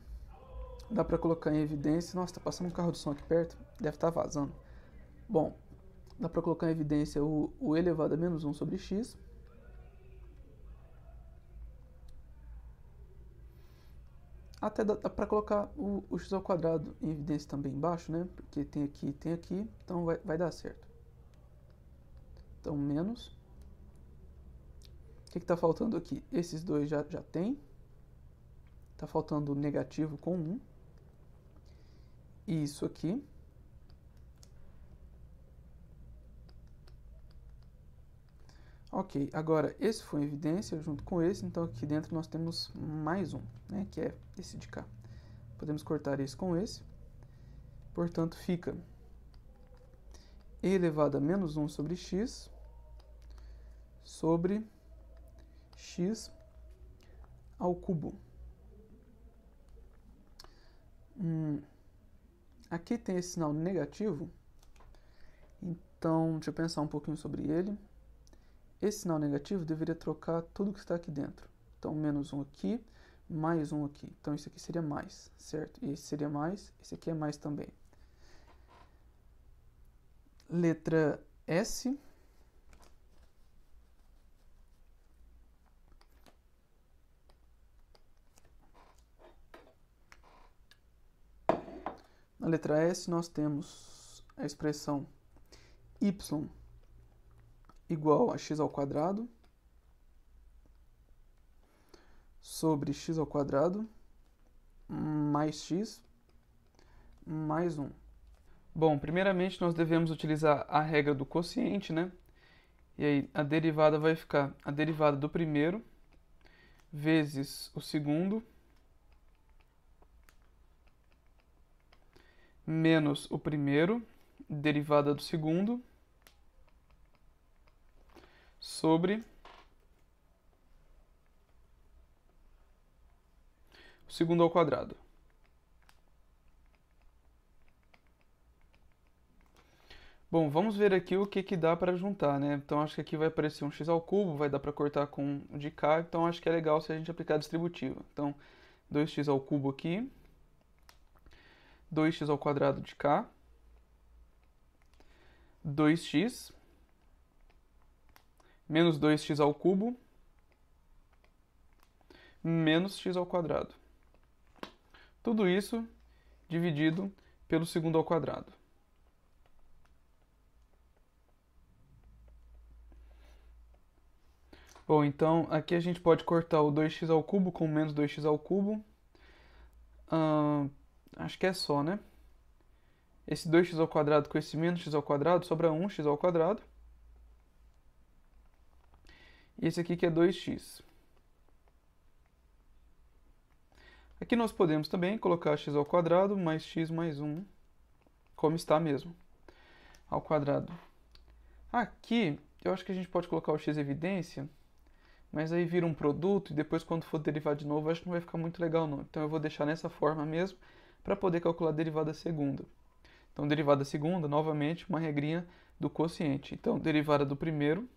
dá para colocar em evidência. Nossa, tá passando um carro de som aqui perto, deve estar vazando. Bom, dá para colocar em evidência o elevado a menos 1 sobre x. Até dá para colocar o x ao quadrado em evidência também embaixo, né? Porque tem aqui, então vai dar certo. Então, menos. O que está faltando aqui? Esses dois já tem. Está faltando o negativo com 1. E isso aqui. Ok, agora esse foi em evidência junto com esse, então aqui dentro nós temos mais um, né, que é esse de cá. Podemos cortar esse com esse, portanto fica e elevado a menos 1 sobre x sobre x ao cubo. Aqui tem esse sinal negativo, então deixa eu pensar um pouquinho sobre ele. Esse sinal negativo deveria trocar tudo que está aqui dentro. Então, menos 1 aqui, mais 1 aqui. Então, isso aqui seria mais, certo? E esse seria mais, esse aqui é mais também. Letra S. Na letra S, nós temos a expressão y igual a x ao quadrado sobre x ao quadrado mais x mais 1. Bom, primeiramente nós devemos utilizar a regra do quociente, né? E aí a derivada vai ficar a derivada do primeiro vezes o segundo menos o primeiro, derivada do segundo, sobre o segundo ao quadrado. Bom, vamos ver aqui o que dá para juntar, né? Então, acho que aqui vai aparecer um x ao cubo, vai dar para cortar com o de cá, então acho que é legal se a gente aplicar a distributiva. Então, 2x ao cubo aqui, 2x ao quadrado de cá, 2x, menos 2x ao cubo, menos x ao quadrado. Tudo isso dividido pelo segundo ao quadrado. Bom, então aqui a gente pode cortar o 2x ao cubo com menos 2x ao cubo. Acho que é só, né? Esse 2x ao quadrado com esse menos x ao quadrado sobra 1x ao quadrado. E esse aqui que é 2x. Aqui nós podemos também colocar x ao quadrado mais x mais 1, como está mesmo, ao quadrado. Aqui, eu acho que a gente pode colocar o x evidência, mas aí vira um produto e depois quando for derivar de novo, acho que não vai ficar muito legal não. Então eu vou deixar nessa forma mesmo, para poder calcular a derivada segunda. Então, derivada segunda, novamente, uma regrinha do quociente. Então, derivada do primeiro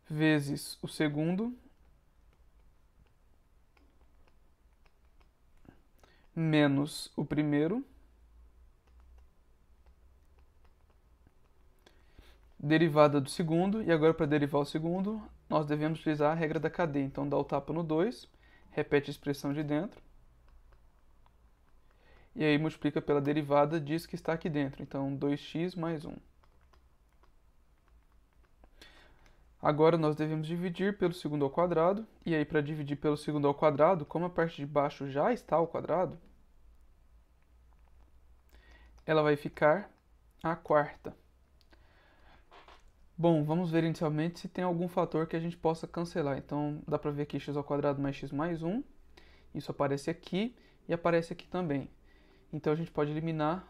vezes o segundo menos o primeiro, derivada do segundo, e agora para derivar o segundo, nós devemos utilizar a regra da cadeia. Então, dá o tapa no 2, repete a expressão de dentro, e aí multiplica pela derivada diz que está aqui dentro. Então, 2x mais 1. Agora nós devemos dividir pelo segundo ao quadrado, e aí para dividir pelo segundo ao quadrado, como a parte de baixo já está ao quadrado, ela vai ficar a quarta. Bom, vamos ver inicialmente se tem algum fator que a gente possa cancelar. Então, dá para ver aqui x ao quadrado mais x mais 1, isso aparece aqui e aparece aqui também. Então, a gente pode eliminar,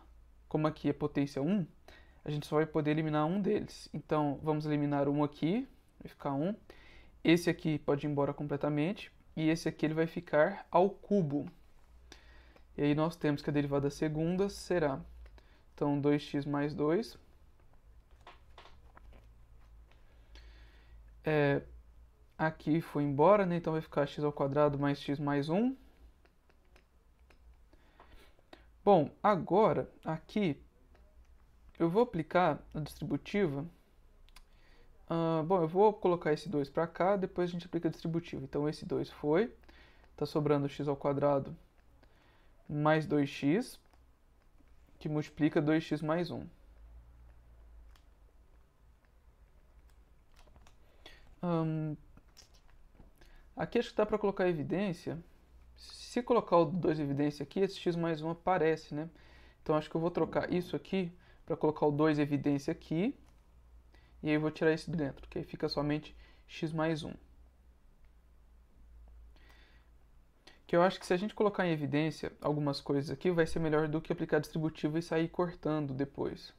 como aqui é potência 1, a gente só vai poder eliminar um deles. Então, vamos eliminar um aqui, vai ficar 1. Esse aqui pode ir embora completamente, e esse aqui ele vai ficar ao cubo. E aí nós temos que a derivada segunda será, então, 2x mais 2. Aqui foi embora, né? Então vai ficar x ao quadrado mais x mais 1. Bom, agora, aqui, eu vou aplicar a distributiva. Bom, eu vou colocar esse 2 para cá, depois a gente aplica a distributiva. Então, esse 2 foi, está sobrando x ao quadrado mais 2x, que multiplica 2x mais 1. Aqui acho que dá para colocar evidência. Se colocar o 2 evidência aqui, esse x mais 1 aparece, né? Então acho que eu vou trocar isso aqui para colocar o 2 evidência aqui. E aí eu vou tirar esse de dentro, que aí fica somente x mais 1. Que eu acho que se a gente colocar em evidência algumas coisas aqui, vai ser melhor do que aplicar a distributiva e sair cortando depois.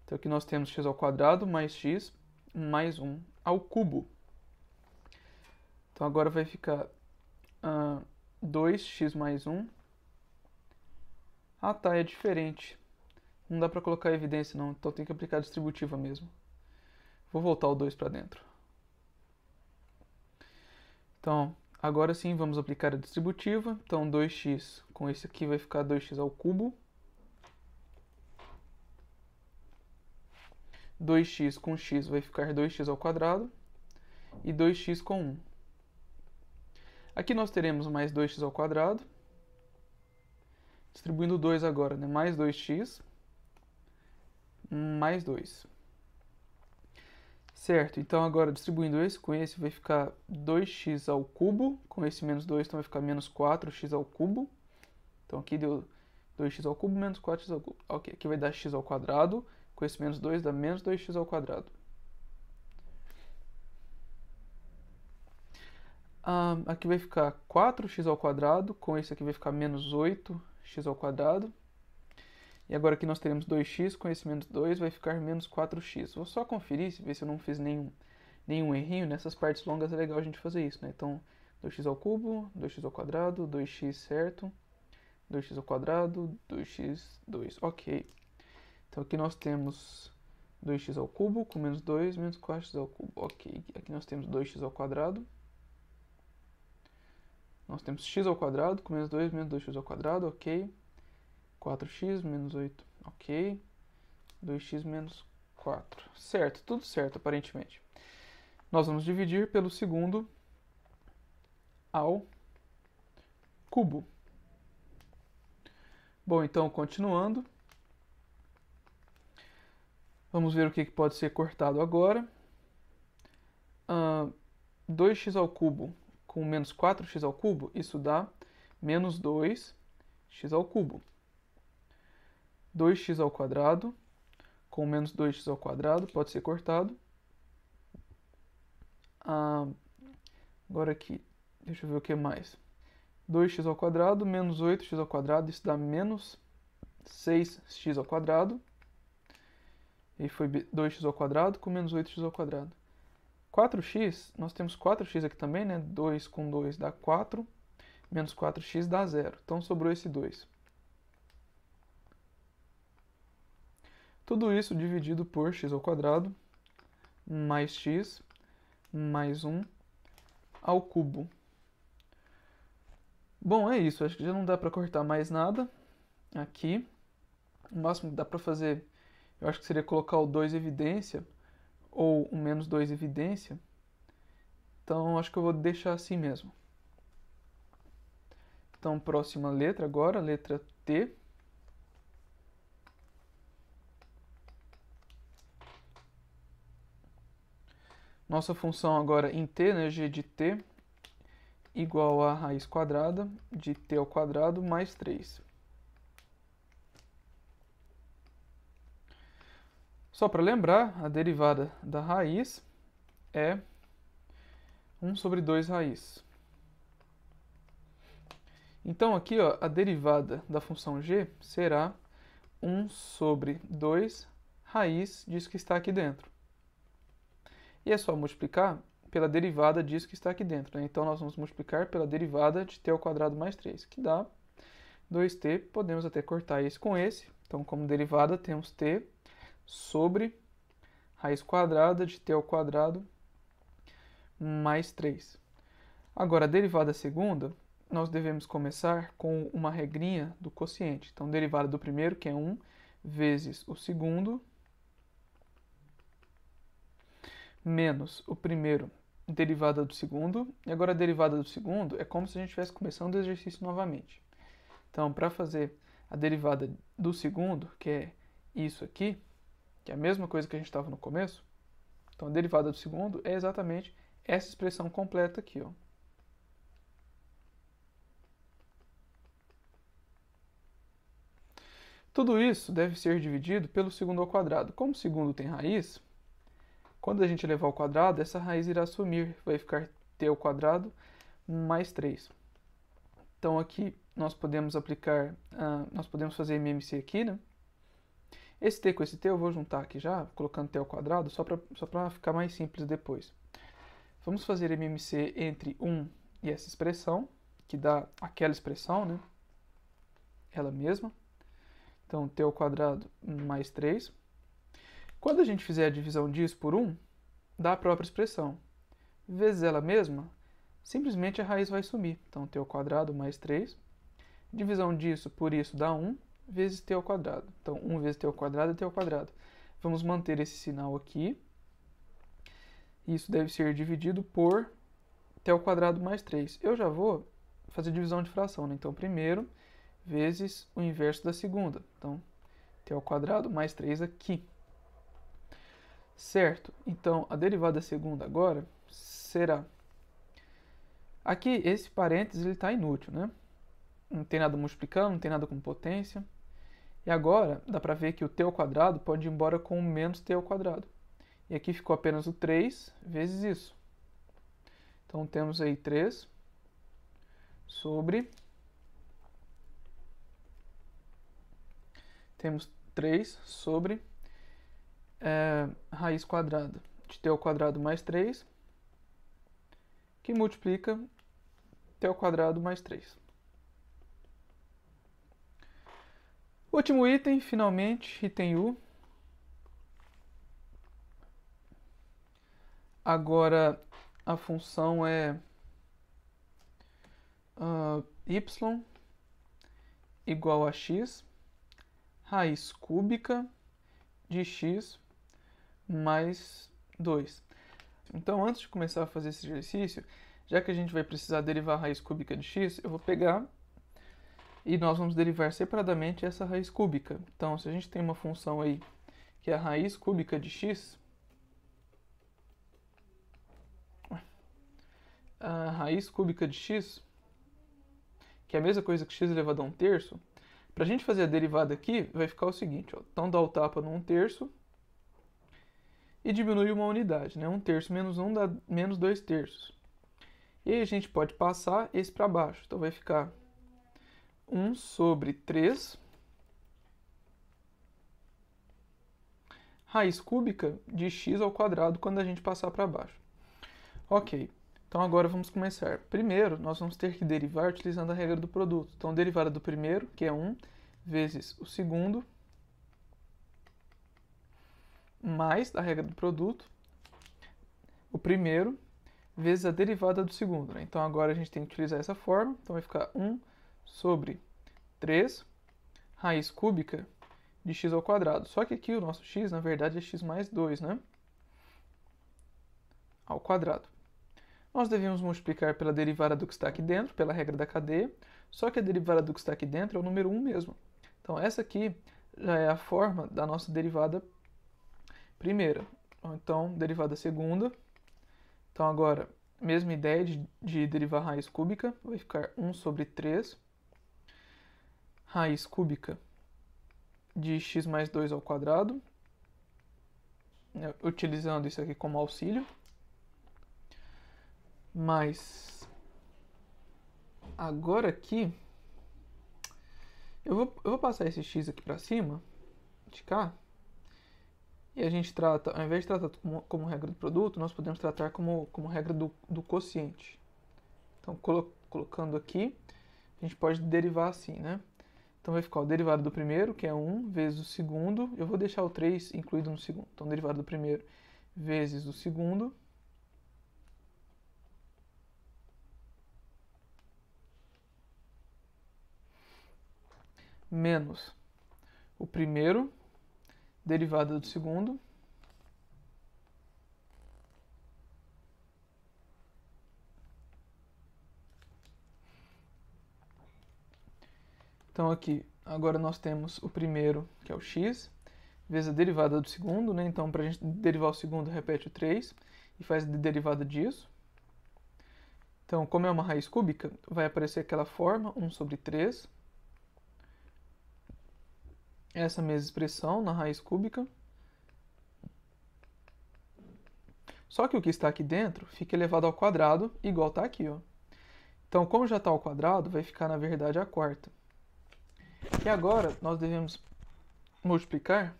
Então aqui nós temos x ao quadrado mais x mais 1 ao cubo. Então agora vai ficar 2x mais 1. Ah, tá, é diferente. Não dá para colocar evidência não, então tem que aplicar a distributiva mesmo. Vou voltar o 2 para dentro. Então, agora sim vamos aplicar a distributiva. Então 2x com esse aqui vai ficar 2x ao cubo. 2x com x vai ficar 2x ao quadrado. E 2x com 1. Aqui nós teremos mais 2x ao quadrado. Distribuindo 2 agora, né? Mais 2x. mais 2. Certo, então agora distribuindo esse com esse vai ficar 2x ao cubo, com esse menos 2, então vai ficar menos 4x ao cubo. Então aqui deu 2x ao cubo menos 4x ao cubo. Ok, aqui vai dar x ao quadrado, com esse menos 2 dá menos 2x ao quadrado. Aqui vai ficar 4x ao quadrado, com esse aqui vai ficar menos 8x ao quadrado. E agora aqui nós teremos 2x, com esse menos 2 vai ficar menos 4x. Vou só conferir, ver se eu não fiz nenhum errinho. Nessas partes longas é legal a gente fazer isso, né? Então, 2x ao cubo, 2x ao quadrado, 2x certo, 2x ao quadrado, 2x, 2. Ok. Então aqui nós temos 2x ao cubo com menos 2, menos 4x ao cubo. Ok. Aqui nós temos 2x ao quadrado. Nós temos x ao quadrado com menos 2, menos 2x ao quadrado. Ok. 4x menos 8. Ok. 2x menos 4. Certo, tudo certo aparentemente. Nós vamos dividir pelo segundo ao cubo. Bom, então continuando. Vamos ver o que pode ser cortado agora. 2x ao cubo com menos 4x ao cubo, isso dá menos 2x ao cubo. 2x ao quadrado com menos 2x ao quadrado pode ser cortado. Agora aqui, deixa eu ver o que mais. 2x ao quadrado menos 8x ao quadrado, isso dá menos 6x ao quadrado. E foi 2x ao quadrado com menos 8x ao quadrado. 4x, nós temos 4x aqui também, né? 2 com 2 dá 4, menos 4x dá 0. Então sobrou esse 2. Tudo isso dividido por x ao quadrado mais x mais 1 ao cubo. Bom, é isso. Acho que já não dá para cortar mais nada aqui. O máximo que dá para fazer, eu acho que seria colocar o 2 evidência ou o menos 2 evidência. Então, acho que eu vou deixar assim mesmo. Então, próxima letra agora, letra T. Nossa função agora em t, né, g de t, igual a raiz quadrada de t ao quadrado mais 3. Só para lembrar, a derivada da raiz é 1 sobre 2 raiz. Então aqui, ó, a derivada da função g será 1 sobre 2 raiz disso que está aqui dentro. E é só multiplicar pela derivada disso que está aqui dentro, né? Então nós vamos multiplicar pela derivada de t ao quadrado mais 3, que dá 2t. Podemos até cortar esse com esse. Então, como derivada, temos t sobre raiz quadrada de t ao quadrado mais 3. Agora, a derivada segunda, nós devemos começar com uma regrinha do quociente. Então, derivada do primeiro, que é 1, vezes o segundo, menos o primeiro, derivada do segundo. E agora, a derivada do segundo é como se a gente estivesse começando o exercício novamente. Então, para fazer a derivada do segundo, que é isso aqui, que é a mesma coisa que a gente estava no começo, então a derivada do segundo é exatamente essa expressão completa aqui, ó. Tudo isso deve ser dividido pelo segundo ao quadrado. Como o segundo tem raiz, quando a gente levar ao quadrado, essa raiz irá sumir, vai ficar t ao quadrado mais 3. Então aqui nós podemos aplicar, nós podemos fazer MMC aqui, né? Esse t com esse t eu vou juntar aqui já, colocando t ao quadrado, só para ficar mais simples depois. Vamos fazer MMC entre 1 e essa expressão, que dá aquela expressão, né? Ela mesma. Então, t ao quadrado mais 3. Quando a gente fizer a divisão disso por 1, dá a própria expressão. Vezes ela mesma, simplesmente a raiz vai sumir. Então, t ao quadrado mais 3. Divisão disso por isso dá 1, vezes t ao quadrado. Então, 1 vezes t ao quadrado é t ao quadrado. Vamos manter esse sinal aqui. Isso deve ser dividido por t ao quadrado mais 3. Eu já vou fazer divisão de fração, né? Então, primeiro vezes o inverso da segunda. Então, t ao quadrado mais 3 aqui. Certo, então a derivada segunda agora será... Aqui, esse parênteses está inútil, né? Não tem nada multiplicando, não tem nada com potência. E agora, dá para ver que o t ao quadrado pode ir embora com menos t ao quadrado. E aqui ficou apenas o 3 vezes isso. Então, temos aí 3 sobre... Temos 3 sobre raiz quadrada de t ao quadrado mais 3, que multiplica t ao quadrado mais 3. Último item, finalmente, item U. Agora a função é y igual a x raiz cúbica de x mais 2. Então, antes de começar a fazer esse exercício, já que a gente vai precisar derivar a raiz cúbica de x, eu vou pegar e nós vamos derivar separadamente essa raiz cúbica. Então, se a gente tem uma função aí que é a raiz cúbica de x, a raiz cúbica de x, que é a mesma coisa que x elevado a 1/3, para a gente fazer a derivada aqui, vai ficar o seguinte, ó, então dá o tapa no 1/3 e diminui uma unidade, né? 1/3 menos 1 dá menos 2/3. E aí a gente pode passar esse para baixo, então vai ficar 1 sobre 3 raiz cúbica de x ao quadrado quando a gente passar para baixo. Ok, então agora vamos começar. Primeiro, nós vamos ter que derivar utilizando a regra do produto. Então, derivada do primeiro, que é 1, vezes o segundo, mais a regra do produto, o primeiro, vezes a derivada do segundo, né? Então, agora a gente tem que utilizar essa forma. Então, vai ficar 1 sobre 3 raiz cúbica de x ao quadrado. Só que aqui o nosso x, na verdade, é x mais 2, né? Ao quadrado. Nós devemos multiplicar pela derivada do que está aqui dentro, pela regra da cadeia, só que a derivada do que está aqui dentro é o número 1 mesmo. Então, essa aqui já é a forma da nossa derivada primeira. Então, derivada segunda. Então, agora, mesma ideia de derivar raiz cúbica, vai ficar 1 sobre 3 raiz cúbica de x mais 2 ao quadrado, utilizando isso aqui como auxílio. Mas agora aqui eu vou passar esse x aqui para cima de cá e a gente trata, ao invés de tratar como regra do produto, nós podemos tratar como regra do quociente. Então, colocando aqui, a gente pode derivar assim, né? Então vai ficar o derivado do primeiro, que é 1, vezes o segundo. Eu vou deixar o 3 incluído no segundo. Então, derivado do primeiro vezes o segundo, menos o primeiro, derivada do segundo, então aqui, agora nós temos o primeiro, que é o x, vezes a derivada do segundo, né? Então, para a gente derivar o segundo, repete o 3 e faz a derivada disso. Então, como é uma raiz cúbica, vai aparecer aquela forma, 1 sobre 3, essa mesma expressão na raiz cúbica. Só que o que está aqui dentro fica elevado ao quadrado, igual está aqui, ó. Então, como já está ao quadrado, vai ficar, na verdade, a quarta. E agora, nós devemos multiplicar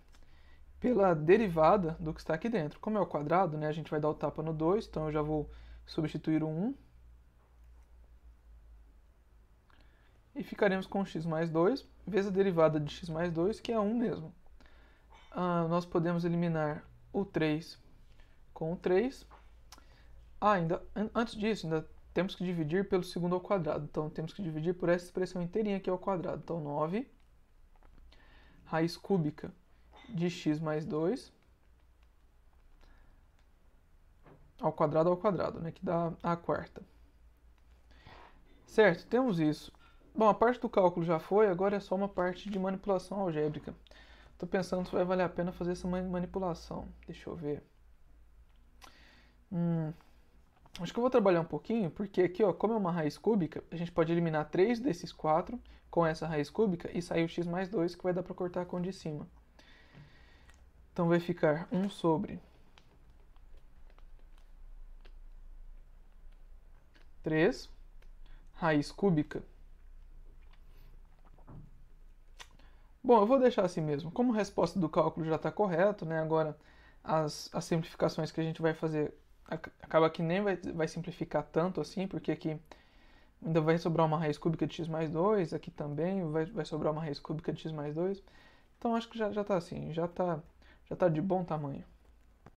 pela derivada do que está aqui dentro. Como é ao quadrado, né, a gente vai dar o tapa no 2, então eu já vou substituir o 1. E ficaremos com x mais 2, vezes a derivada de x mais 2, que é 1 mesmo. Nós podemos eliminar o 3 com o 3. Antes disso, ainda temos que dividir pelo segundo ao quadrado. Então, temos que dividir por essa expressão inteirinha aqui ao quadrado. Então, 9 raiz cúbica de x mais 2 ao quadrado, né, que dá a quarta. Certo, temos isso. Bom, a parte do cálculo já foi, agora é só uma parte de manipulação algébrica. Tô pensando se vai valer a pena fazer essa manipulação. Deixa eu ver. Acho que eu vou trabalhar um pouquinho, porque aqui, ó, como é uma raiz cúbica, a gente pode eliminar 3 desses 4 com essa raiz cúbica e sair o x mais 2, que vai dar para cortar com o de cima. Então vai ficar 1 sobre 3, raiz cúbica. Bom, eu vou deixar assim mesmo. Como a resposta do cálculo já está correto, né? Agora as simplificações que a gente vai fazer acaba que nem vai simplificar tanto assim, porque aqui ainda vai sobrar uma raiz cúbica de x mais 2, aqui também vai sobrar uma raiz cúbica de x mais 2. Então acho que já está assim, já tá de bom tamanho.